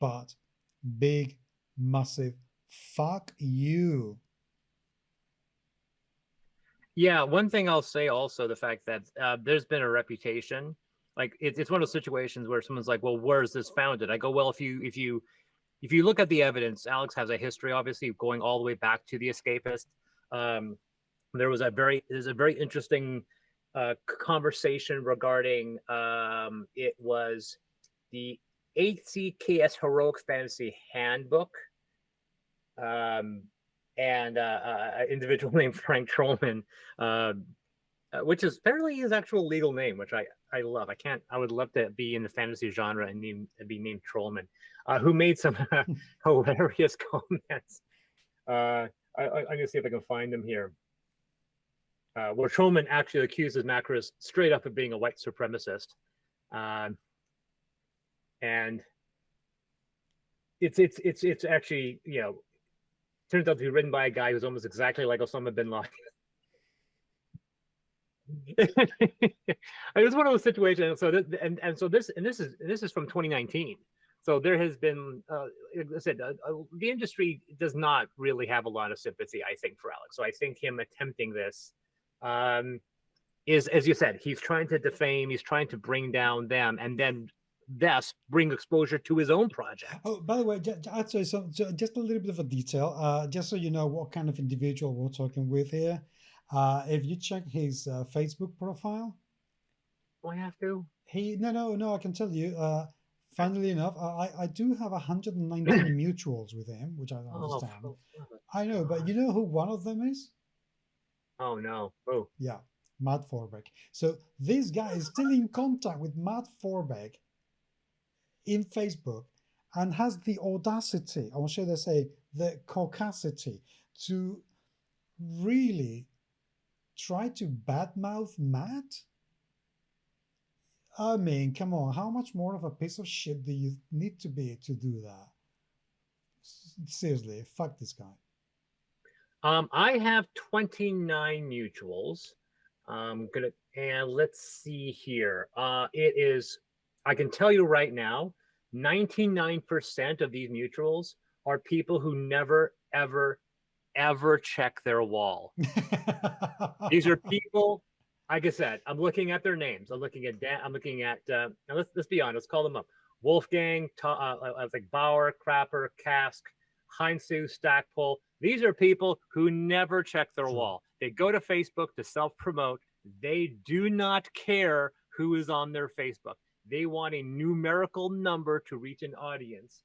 but big, massive fuck you. Yeah, one thing I'll say also, the fact that there's been a reputation, like it's one of those situations where someone's like, well, where is this founded? I go, well, if you look at the evidence, Alex has a history, obviously, going all the way back to The Escapist. There's a very interesting conversation regarding it was the ACKS Heroic Fantasy Handbook, and an individual named Frank Trollman, which is apparently his actual legal name, which I love. I would love to be in the fantasy genre and be named Trollman, who made some hilarious comments. I'm gonna see if I can find them here. Where Trollman actually accuses Macros straight up of being a white supremacist, and it's actually, turns out to be written by a guy who's almost exactly like Osama bin Laden. It was one of those situations. So this is from 2019. So there has been, like I said, the industry does not really have a lot of sympathy, I think, for Alex. So I think him attempting this is, as you said, he's trying to defame, he's trying to bring down them, and then thus bring exposure to his own project. Oh, by the way, actually, so just a little bit of a detail, just so you know what kind of individual we're talking with here. If you check his Facebook profile, Do I have to? no, I can tell you. Funnily enough, I do have 119 mutuals with him, which I understand. Oh, I know, but you know who one of them is? oh no! Oh, Yeah, Matt Forbeck. So this guy is still in contact with Matt Forbeck in Facebook and has the audacity, or should I say, the caucasity, to really try to badmouth Matt? I mean, come on, how much more of a piece of shit do you need to be to do that? seriously, fuck this guy. I have 29 mutuals. And let's see here. It is, I can tell you right now, 99% of these mutuals are people who never, ever, ever check their wall. These are people, like I said, I'm looking at their names. I'm looking at now let's be honest, let's call them up. Wolfgang, like Bauer, Crapper, Cask, Heinzu, Stackpole. These are people who never check their wall. They go to Facebook to self-promote. They do not care who is on their Facebook. They want a numerical number to reach an audience.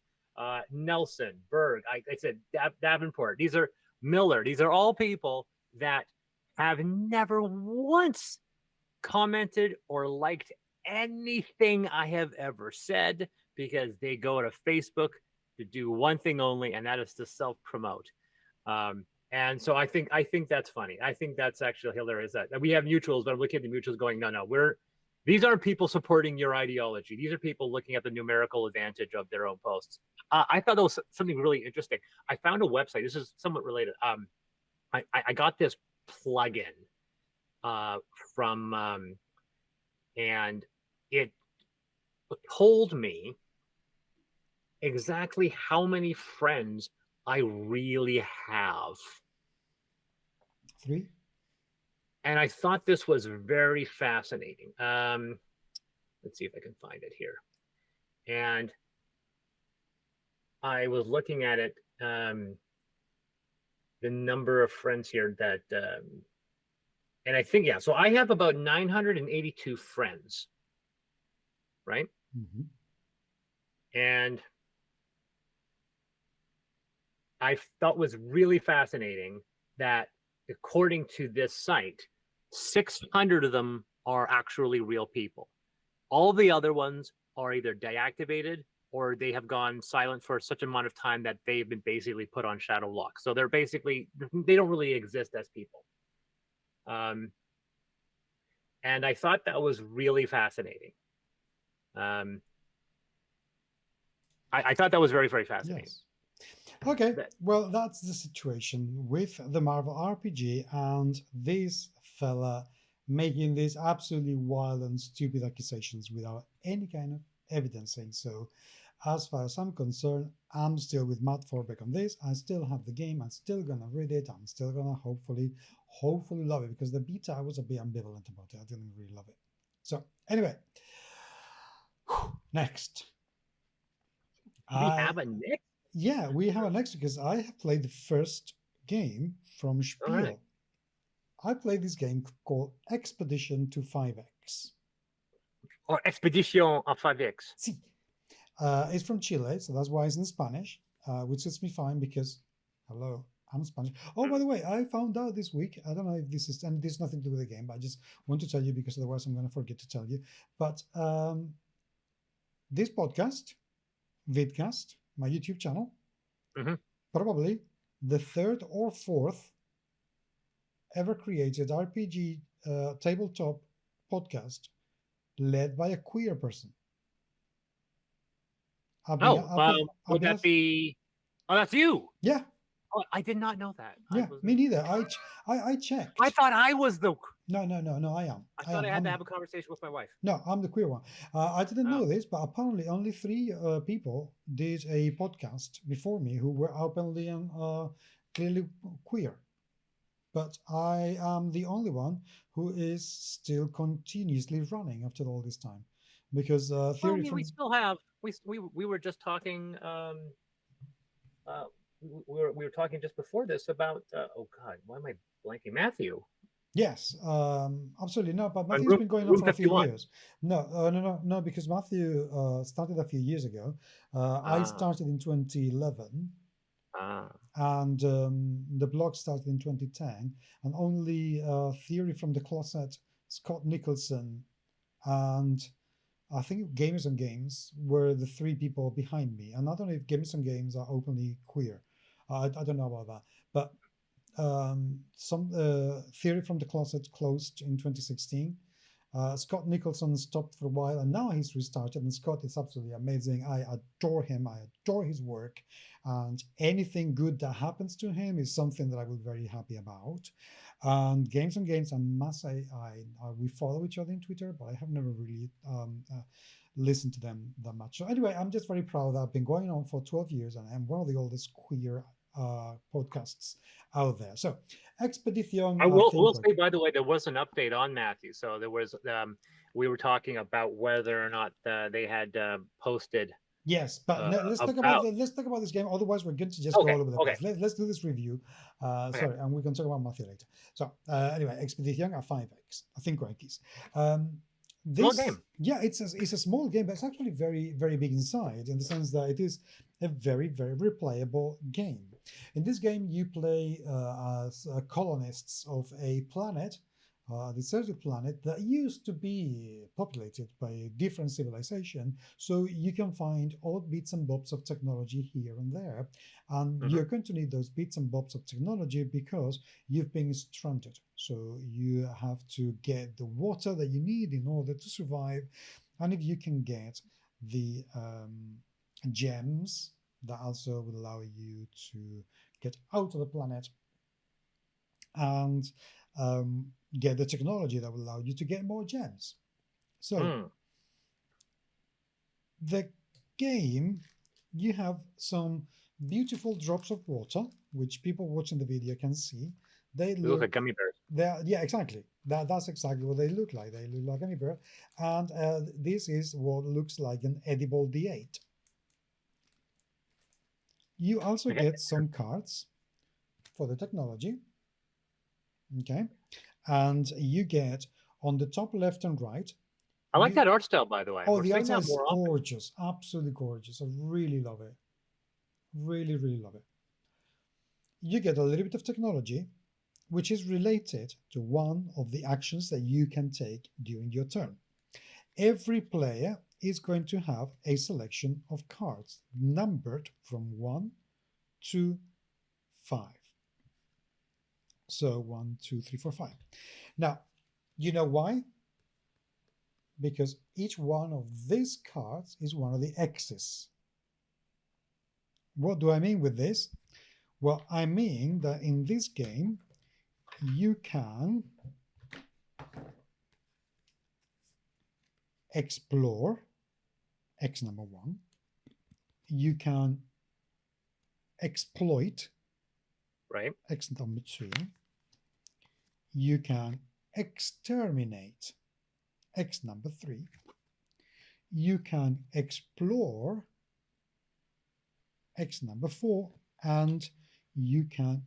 Nelson, Berg, I said Davenport. These are Miller. These are all people that have never once commented or liked anything I have ever said, because they go to Facebook to do one thing only, and that is to self-promote. And so I think that's funny. I think that's actually hilarious that we have mutuals, but I'm looking at the mutuals going, no, these aren't people supporting your ideology. These are people looking at the numerical advantage of their own posts. I thought that was something really interesting. I found a website. This is somewhat related. I got this plugin from, and it told me exactly how many friends I really have. 3. And I thought this was very fascinating. Let's see if I can find it here. And I was looking at it, the number of friends here that, and I think, yeah, so I have about 982 friends, right? Mm-hmm. And I thought was really fascinating that according to this site, 600 of them are actually real people. All the other ones are either deactivated or they have gone silent for such an amount of time that they've been basically put on shadow lock. So they're basically, they don't really exist as people. And I thought that was really fascinating. I thought that was very, very fascinating. Yes. Okay, well, that's the situation with the Marvel RPG and this fella making these absolutely wild and stupid accusations without any kind of evidencing. So, as far as I'm concerned, I'm still with Matt Forbeck on this. I still have the game. I'm still gonna read it. I'm still gonna hopefully love it, because the beta I was a bit ambivalent about it. I didn't really love it. So anyway, next. We have a next. Yeah, we have a next, because I have played the first game from Spiel. Right. I played this game called Expedition to 5X. Or Expedición a 5X. Sí. It's from Chile, so that's why it's in Spanish, which suits me fine because, hello, I'm Spanish. Oh, by the way, I found out this week, I don't know if this is, and this has nothing to do with the game, but I just want to tell you because otherwise I'm going to forget to tell you. But this podcast, vidcast, my YouTube channel, probably the 3rd or 4th ever created RPG tabletop podcast led by a queer person. Would that be? Oh, that's you. Yeah. Oh, I did not know that. Yeah, me neither. I checked. I thought I was the. No, I am. I thought I had to have a conversation with my wife. No, I'm the queer one. I didn't know this, but apparently only 3 people did a podcast before me who were openly and clearly queer. But I am the only one who is still continuously running after all this time, because we still have. We were just talking. We were talking just before this about. Oh God, why am I blanking? Matthew. Yes, absolutely. No, but Matthew's been going on for a few years. No, because Matthew started a few years ago. I started in 2011. And the blog started in 2010, and only Theory from the Closet, Scott Nicholson, and I think Gamers and Games were the 3 people behind me. And I don't know if Gamers and Games are openly queer. I don't know about that. But some Theory from the Closet closed in 2016. Scott Nicholson stopped for a while, and now he's restarted. And Scott is absolutely amazing. I adore him. I adore his work. And anything good that happens to him is something that I will be very happy about. And Games on Games, I must say, we follow each other in Twitter, but I have never really listened to them that much. So anyway, I'm just very proud that I've been going on for 12 years, and I'm one of the oldest queer podcasts out there. So Expedición. I will say, by the way, there was an update on Matthew. So there was, we were talking about whether or not they had posted. Yes, but let's talk about this game. Otherwise, we're going to just go all over the place. Let's do this review. Sorry, and we can talk about Matthew later. So anyway, Expedición a 5X, I think Yankees. Small game. Yeah, it's a small game, but it's actually very, very big inside, in the sense that it is a very, very replayable game. In this game, you play as colonists of a planet, a deserted planet that used to be populated by a different civilization. So you can find odd bits and bobs of technology here and there. And you're going to need those bits and bobs of technology because you've been stranded. So you have to get the water that you need in order to survive. And if you can get the gems, that also will allow you to get out of the planet and get the technology that will allow you to get more gems. So the game, you have some beautiful drops of water, which people watching the video can see. They look like gummy bears. Yeah, exactly. That's exactly what they look like. They look like gummy bears. And this is what looks like an edible D8. You also get some cards for the technology. Okay. And you get on the top left and right. I like that art style, by the way. Oh, the art style is gorgeous. Absolutely gorgeous. I really love it. Really, really love it. You get a little bit of technology, which is related to one of the actions that you can take during your turn. Every player is going to have a selection of cards numbered from 1 to 5. So 1, 2, 3, 4, 5. Now, you know why? Because each one of these cards is one of the X's. What do I mean with this? Well, I mean that in this game, you can explore, X number 1. You can exploit, right? X number 2. You can exterminate, X number 3. You can explore, X number 4, and you can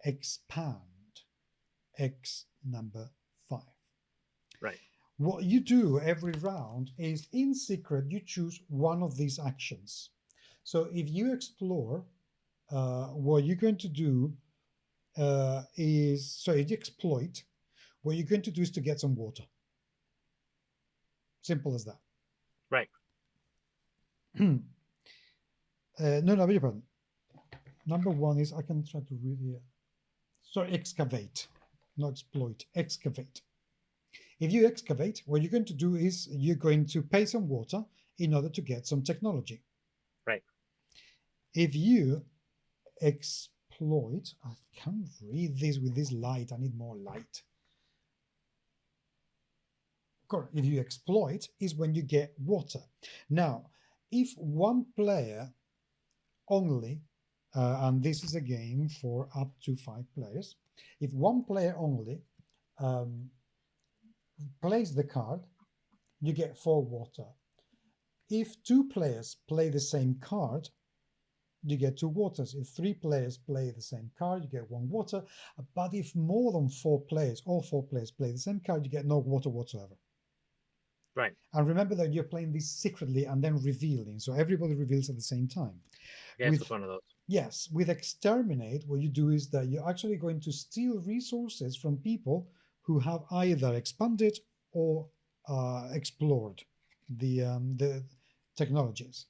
expand, X number 5. Right. What you do every round is, in secret, you choose one of these actions. So if you explore, what you're going to do if you exploit, what you're going to do is to get some water. Simple as that. Right. No, beg your pardon. Number 1 is, I can try to read here. Sorry, excavate, not exploit, excavate. If you excavate, what you're going to do is you're going to pay some water in order to get some technology. Right. If you exploit, I can't read this with this light, I need more light. If you exploit is when you get water. Now, if one player only, and this is a game for up to 5 players, if one player only plays the card, you get 4 water. If 2 players play the same card, you get 2 waters. If 3 players play the same card, you get 1 water. But if more than 4 players, all 4 players play the same card, you get no water whatsoever. Right. And remember that you're playing this secretly and then revealing. So everybody reveals at the same time. Yes, it's one of those. Yes. With Exterminate, what you do is that you're actually going to steal resources from people who have either expanded or explored the technologies.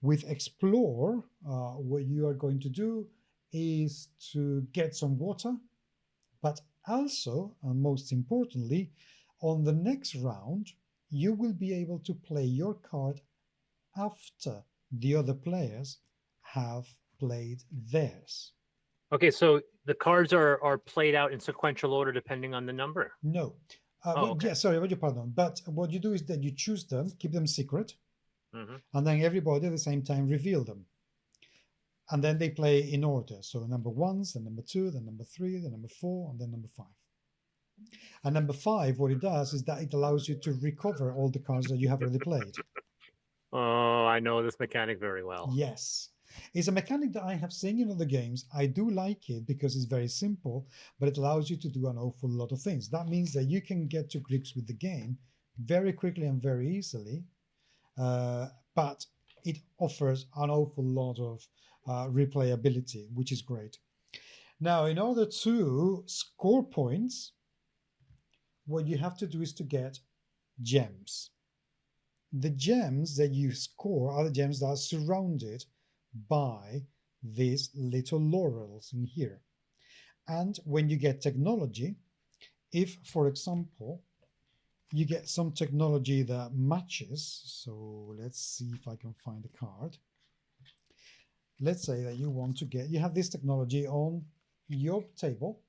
With Explore, what you are going to do is to get some water, but also, and most importantly, On the next round, you will be able to play your card after the other players have played theirs. Okay, so the cards are played out in sequential order depending on the number. No. Okay. Yeah, sorry, I beg your pardon. But what you do is that you choose them, keep them secret, Mm-hmm. and then everybody at the same time reveal them. And then they play in order. So number 1s, then number 2, then number 3, then number 4, and then number 5. And number 5, what it does is that it allows you to recover all the cards that you have already played. Oh, I know this mechanic very well. Yes. It's a mechanic that I have seen in other games. I do like it because it's very simple, but it allows you to do an awful lot of things. That means that you can get to grips with the game very quickly and very easily, but it offers an awful lot of replayability, which is great. Now, in order to score points, what you have to do is to get gems. The gems that you score are the gems that are surrounded by these little laurels in here. And when you get technology, if, for example, you get some technology that matches, so let's see if I can find a card. Let's say that you want to get, you have this technology on your table,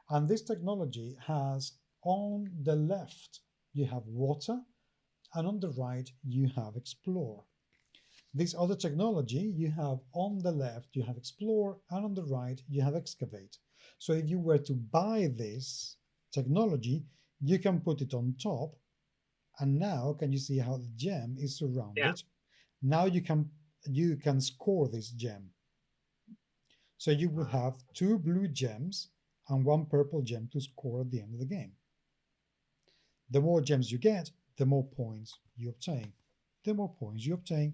and this technology has on the left, you have water, and on the right, you have explore. This other technology, you have on the left, you have explore, and on the right, you have excavate. So if you were to buy this technology, you can put it on top, and now can you see how the gem is surrounded? Yeah. Now you can score this gem. So you will have 2 blue gems and 1 purple gem to score at the end of the game. The more gems you get, the more points you obtain. The more points you obtain,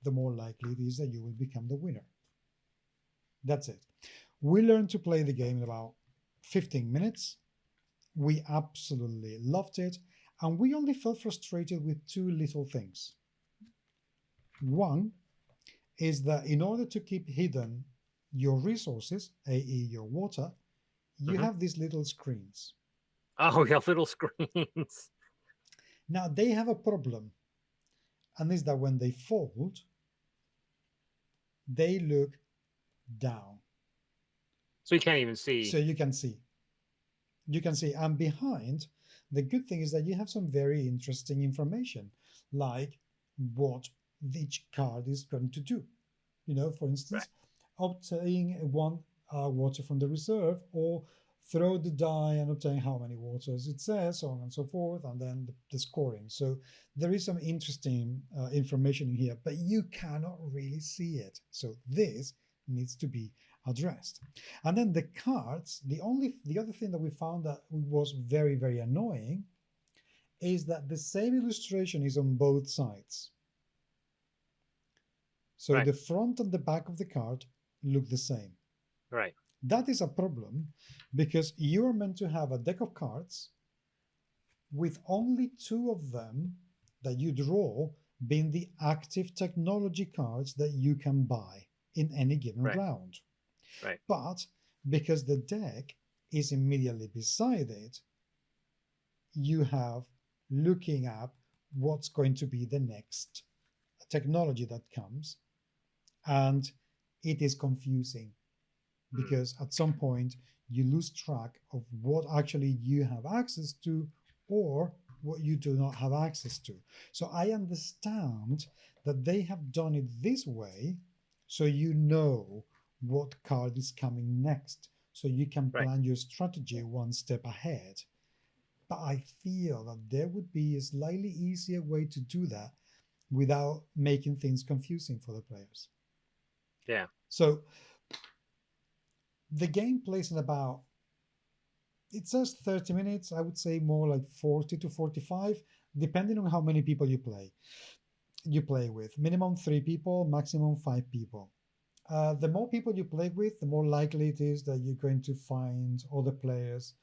the more likely it is that you will become the winner. That's it. We learned to play the game in about 15 minutes. We absolutely loved it, and we only felt frustrated with 2 little things. One is that in order to keep hidden your resources, i.e. your water, you have these little screens. Oh, yeah, little screens. Now, they have a problem, and is that when they fold, they look down. So you can't even see. So you can see. You can see. And behind, the good thing is that you have some very interesting information, like what each card is going to do. You know, for instance, obtain 1 water from the reserve, or throw the die and obtain how many waters it says, so on and so forth, and then the scoring. So there is some interesting information in here, but you cannot really see it. So this needs to be addressed. And then the cards, the other thing that we found that was very, very annoying is that the same illustration is on both sides. So the front and the back of the card look the same. Right. That is a problem because you are meant to have a deck of cards with only 2 of them that you draw being the active technology cards that you can buy in any given round. Right. But because the deck is immediately beside it, you have looking at what's going to be the next technology that comes, and it is confusing because at some point you lose track of what actually you have access to or what you do not have access to. So I understand that they have done it this way so you know what card is coming next, so you can plan your strategy 1 step ahead. But I feel that there would be a slightly easier way to do that without making things confusing for the players. Yeah. So the game plays in about, it says 30 minutes, I would say more like 40 to 45, depending on how many people you play with. Minimum 3 people, maximum 5 people. The more people you play with, the more likely it is that you're going to find other players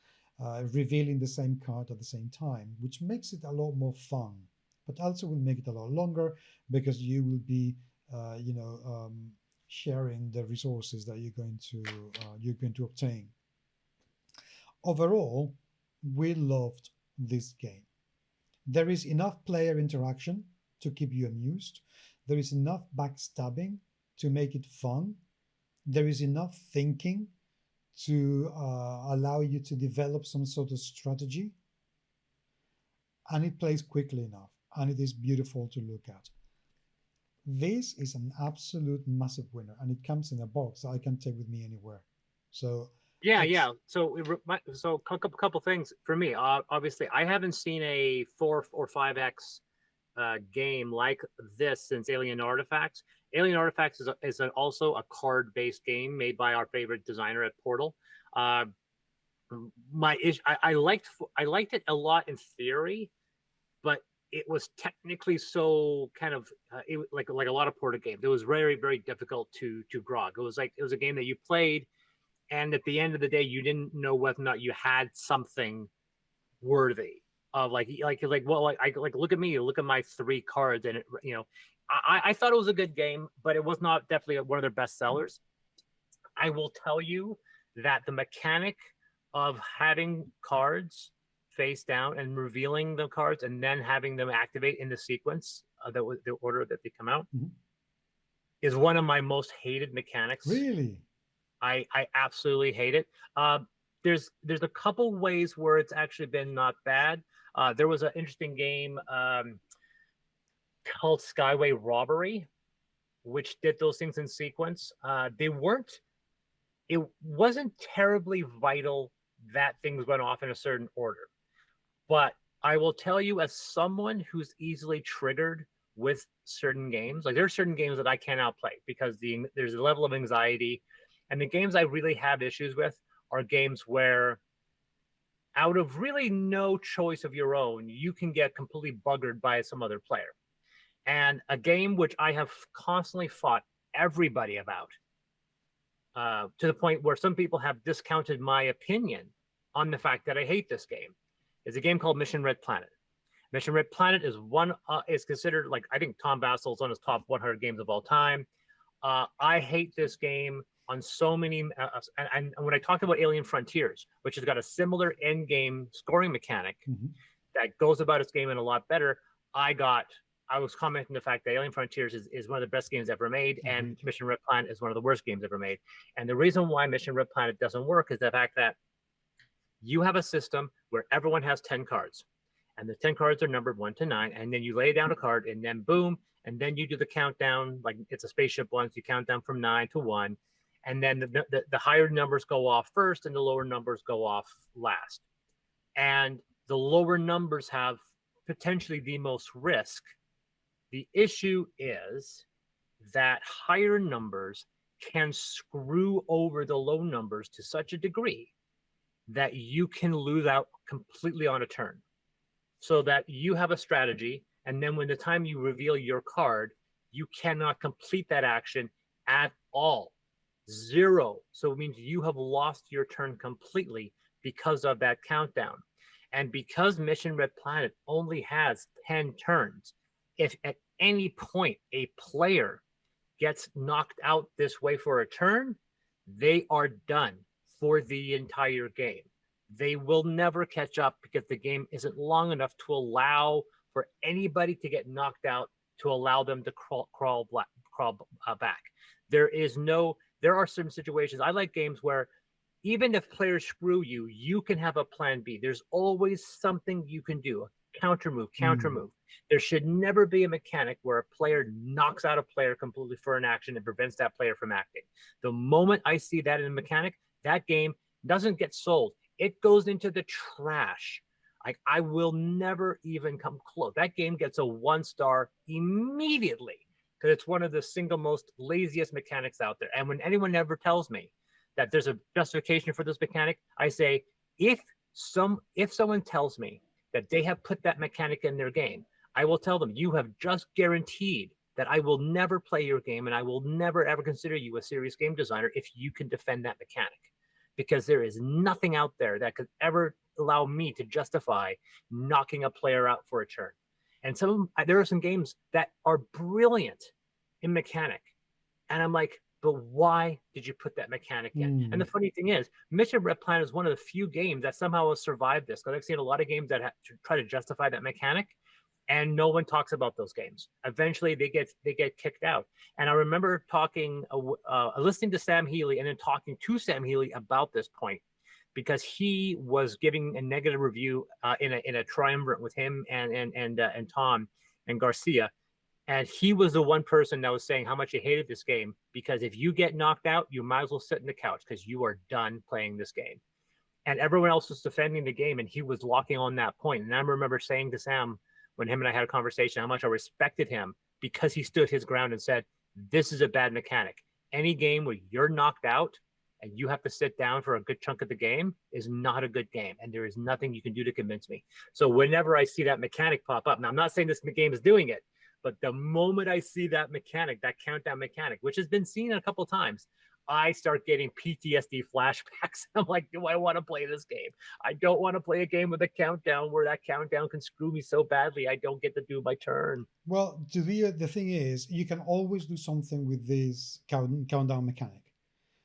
revealing the same card at the same time, which makes it a lot more fun, but also will make it a lot longer because you will be, sharing the resources that you're going to obtain. Overall, we loved this game. There is enough player interaction to keep you amused. There is enough backstabbing to make it fun. There is enough thinking to allow you to develop some sort of strategy. And it plays quickly enough. And it is beautiful to look at. This is an absolute massive winner. And it comes in a box I can take with me anywhere. So yeah. So a couple things for me. Obviously, I haven't seen a 4 or 5x game like this since Alien Artifacts. Alien Artifacts is also a card-based game made by our favorite designer at Portal. I liked it a lot in theory, but it was technically so kind of like a lot of Portal games. It was very, very difficult to grok. It was a game that you played, and at the end of the day, you didn't know whether or not you had something worthy of look at me, look at my 3 cards, and I thought it was a good game, but it was not definitely one of their best sellers. I will tell you that the mechanic of having cards face down and revealing the cards and then having them activate in the sequence, the order that they come out, is one of my most hated mechanics. Really? I absolutely hate it. There's a couple ways where it's actually been not bad. There was an interesting game called Skyway Robbery, which did those things in sequence. It wasn't terribly vital that things went off in a certain order. But I will tell you, as someone who's easily triggered with certain games, like there are certain games that I cannot play because there's a level of anxiety. And the games I really have issues with are games where, out of really no choice of your own, you can get completely buggered by some other player. And a game which I have constantly fought everybody about, to the point where some people have discounted my opinion on the fact that I hate this game, is a game called Mission Red Planet. Mission Red Planet is considered, like, I think Tom Vassel's on his top 100 games of all time. I hate this game on so many, and when I talk about Alien Frontiers, which has got a similar end game scoring mechanic that goes about its game in a lot better, I was commenting the fact that Alien Frontiers is one of the best games ever made, and Mission Red Planet is one of the worst games ever made. And the reason why Mission Red Planet doesn't work is the fact that you have a system where everyone has 10 cards, and the 10 cards are numbered 1 to 9, and then you lay down a card, and then boom, and then you do the countdown, like it's a spaceship once, you count down from 9 to 1, and then the higher numbers go off first, and the lower numbers go off last. And the lower numbers have potentially the most risk. The issue is that higher numbers can screw over the low numbers to such a degree that you can lose out completely on a turn. So that you have a strategy, and then when the time you reveal your card, you cannot complete that action at all. 0. So it means you have lost your turn completely because of that countdown. And because Mission Red Planet only has 10 turns, if at any point a player gets knocked out this way for a turn, they are done for the entire game. They will never catch up because the game isn't long enough to allow for anybody to get knocked out to allow them to crawl back. There are certain situations. I like games where even if players screw you, you can have a plan B. There's always something you can do. Counter move. There should never be a mechanic where a player knocks out a player completely for an action and prevents that player from acting. The moment I see that in a mechanic, that game doesn't get sold. It goes into the trash. I will never even come close. That game gets a 1-star immediately because it's one of the single most laziest mechanics out there. And when anyone ever tells me that there's a justification for this mechanic, I say, if someone tells me that they have put that mechanic in their game, I will tell them, you have just guaranteed that I will never play your game and I will never ever consider you a serious game designer if you can defend that mechanic. Because there is nothing out there that could ever allow me to justify knocking a player out for a turn. And there are some games that are brilliant in mechanic. And I'm like, but why did you put that mechanic in? And the funny thing is, Mission Red Planet is one of the few games that somehow has survived this, because I've seen a lot of games that try to justify that mechanic, and no one talks about those games. Eventually, they get kicked out. And I remember listening to Sam Healey and then talking to Sam Healey about this point, because he was giving a negative review in a triumvirate with him and Tom and Garcia. And he was the one person that was saying how much he hated this game, because if you get knocked out, you might as well sit in the couch because you are done playing this game. And everyone else was defending the game, and he was locking on that point. And I remember saying to Sam, when him and I had a conversation, how much I respected him because he stood his ground and said, this is a bad mechanic. Any game where you're knocked out and you have to sit down for a good chunk of the game is not a good game. And there is nothing you can do to convince me. So whenever I see that mechanic pop up, now I'm not saying this game is doing it, but the moment I see that mechanic, that countdown mechanic, which has been seen a couple of times, I start getting PTSD flashbacks. I'm like, do I want to play this game? I don't want to play a game with a countdown where that countdown can screw me so badly I don't get to do my turn. Well, the thing is, you can always do something with this countdown mechanic.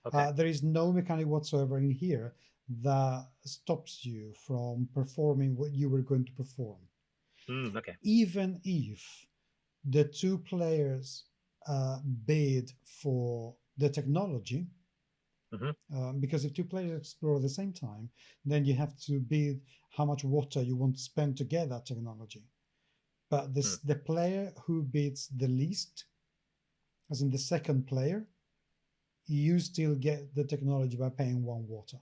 Okay. There is no mechanic whatsoever in here that stops you from performing what you were going to perform. Okay. Even if the two players bid for the technology, because if two players explore at the same time, then you have to bid how much water you want to spend to get that technology. But the player who bids the least, as in the second player, you still get the technology by paying 1 water.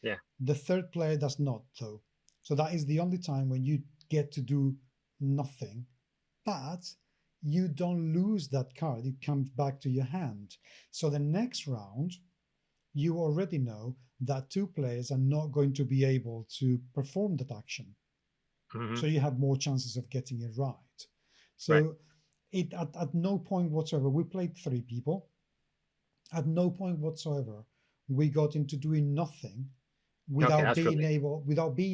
Yeah. The third player does not, though. So that is the only time when you get to do nothing. But you don't lose that card. It comes back to your hand. So the next round, you already know that 2 players are not going to be able to perform that action. So you have more chances of getting it right. So it at no point whatsoever, we played 3 people. At no point whatsoever we got into doing nothing without being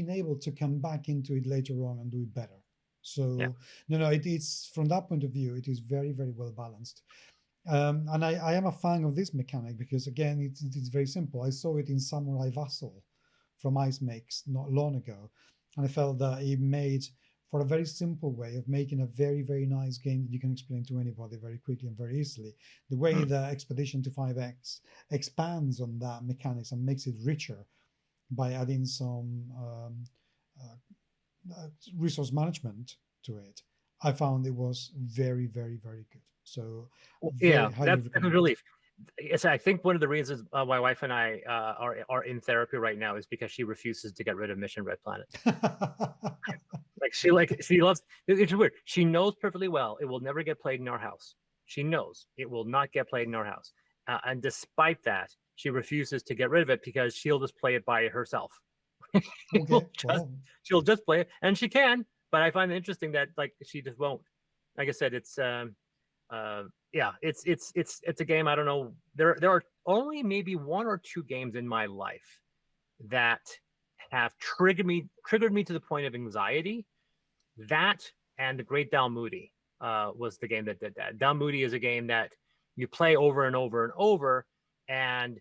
able to come back into it later on and do it better. So it's from that point of view, it is very, very well balanced. And I am a fan of this mechanic because, again, it's very simple. I saw it in Samurai Vassal from Ice Makes not long ago, and I felt that it made for a very simple way of making a very, very nice game that you can explain to anybody very quickly and very easily. The way the Expedition to 5X expands on that mechanics and makes it richer by adding some resource management to it, I found it was very, very, very good. So that's a relief. Yes, I think one of the reasons my wife and I are in therapy right now is because she refuses to get rid of Mission Red Planet. she loves. It's weird. She knows perfectly well it will never get played in our house. She knows it will not get played in our house, and despite that, she refuses to get rid of it because she'll just play it by herself. She'll just play it, and she can. But I find it interesting that she just won't. Like I said, it's it's a game. I don't know. There are only maybe 1 or 2 games in my life that have triggered me to the point of anxiety. That and the Great Dalmoody was the game that did that. Dalmoody is a game that you play over and over and over, and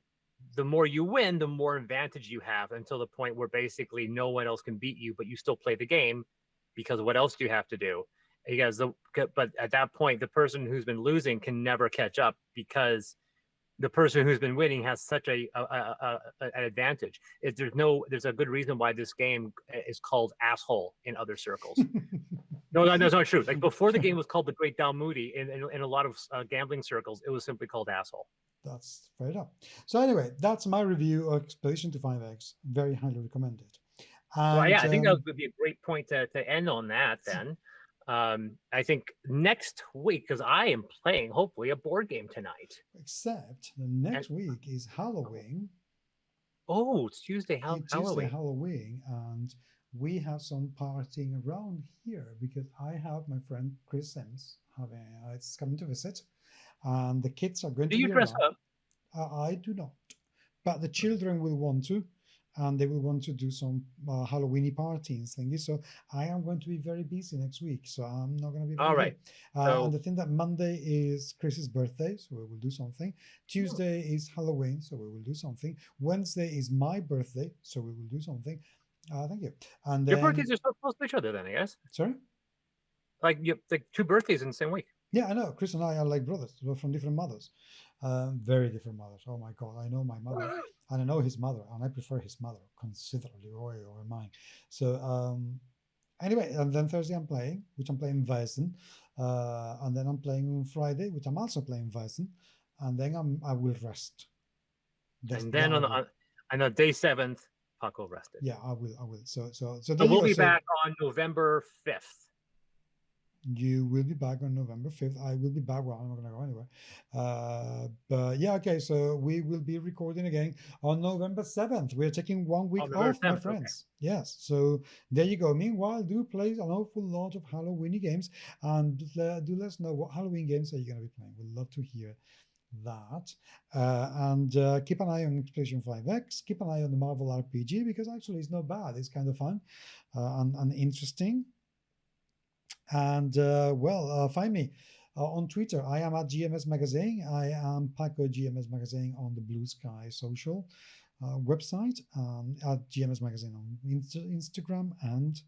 the more you win, the more advantage you have, until the point where basically no one else can beat you, but you still play the game because what else do you have to do? But at that point, the person who's been losing can never catch up because the person who's been winning has such an advantage. There's a good reason why this game is called Asshole in other circles. No, that's not true. Like before the game was called the Great Dalmoody, in a lot of gambling circles, it was simply called Asshole. That's fair enough. So anyway, that's my review of Expedition to 5X. Very highly recommended. And, I think that would be a great point to end on that then. I think next week, because I am playing hopefully a board game tonight. Except the next week is Halloween. Oh, it's Tuesday. Halloween, and we have some partying around here because I have my friend Chris Sims it's coming to visit, and the kids are going to be around. Do you dress up? I do not, but the children will want to. and they will want to do some Halloweeny parties thingy. So I am going to be very busy next week, so I'm not going to be able All to right. and the thing that Monday is Chris's birthday, so we will do something. Tuesday is Halloween, so we will do something. Wednesday is my birthday, so we will do something. Thank you. And Your then, birthdays are so close to each other, then I guess. sorry. Like you like 2 birthdays in the same week. Yeah, I know. Chris and I are like brothers. We're from different mothers, very different mothers. Oh my God, I know my mother, and I know his mother, and I prefer his mother considerably over mine. So anyway, and then Thursday I'm playing, which I'm playing Weizen, and then I'm playing on Friday, which I'm also playing Weizen, and then I will rest. And then on the day 7th, Paco rested. Yeah, I will. So there we'll be back on November 5th. You will be back on November 5th. I will be back. Well, I'm not going to go anywhere. But yeah, okay. So we will be recording again on November 7th. We're taking 1 week off, my friends. Okay. Yes. So there you go. Meanwhile, do play an awful lot of Halloween games, and do let us know what Halloween games are you going to be playing. We'd love to hear that. And keep an eye on Expedition 5X. Keep an eye on the Marvel RPG, because actually it's not bad. It's kind of fun and interesting. And find me on Twitter. I am at GMS Magazine. I am Paco GMS Magazine on the Blue Sky social website, at GMS Magazine on Instagram and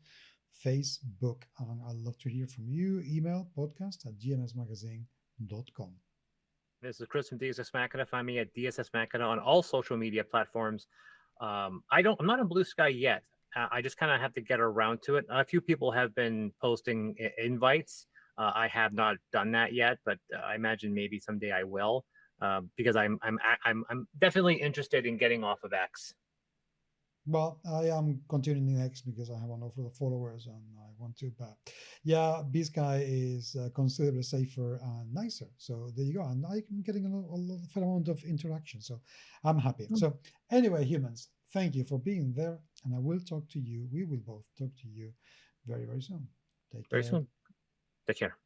Facebook. And I'd love to hear from you. Email podcast@gmsmagazine.com. This is Chris from DSS Machina. Find me at DSS Machina on all social media platforms. I'm not on Blue Sky yet. I just kind of have to get around to it. A few people have been posting invites. I have not done that yet, but I imagine maybe someday I will, because I'm definitely interested in getting off of X. Well, I am continuing X because I have an awful lot of followers and I want to. But yeah, B-Sky is considerably safer and nicer. So there you go. And I'm getting a fair amount of interaction. So I'm happy. So anyway, humans, thank you for being there. And I will talk to you. We will both talk to you very, very soon. Take care. Very soon. Take care.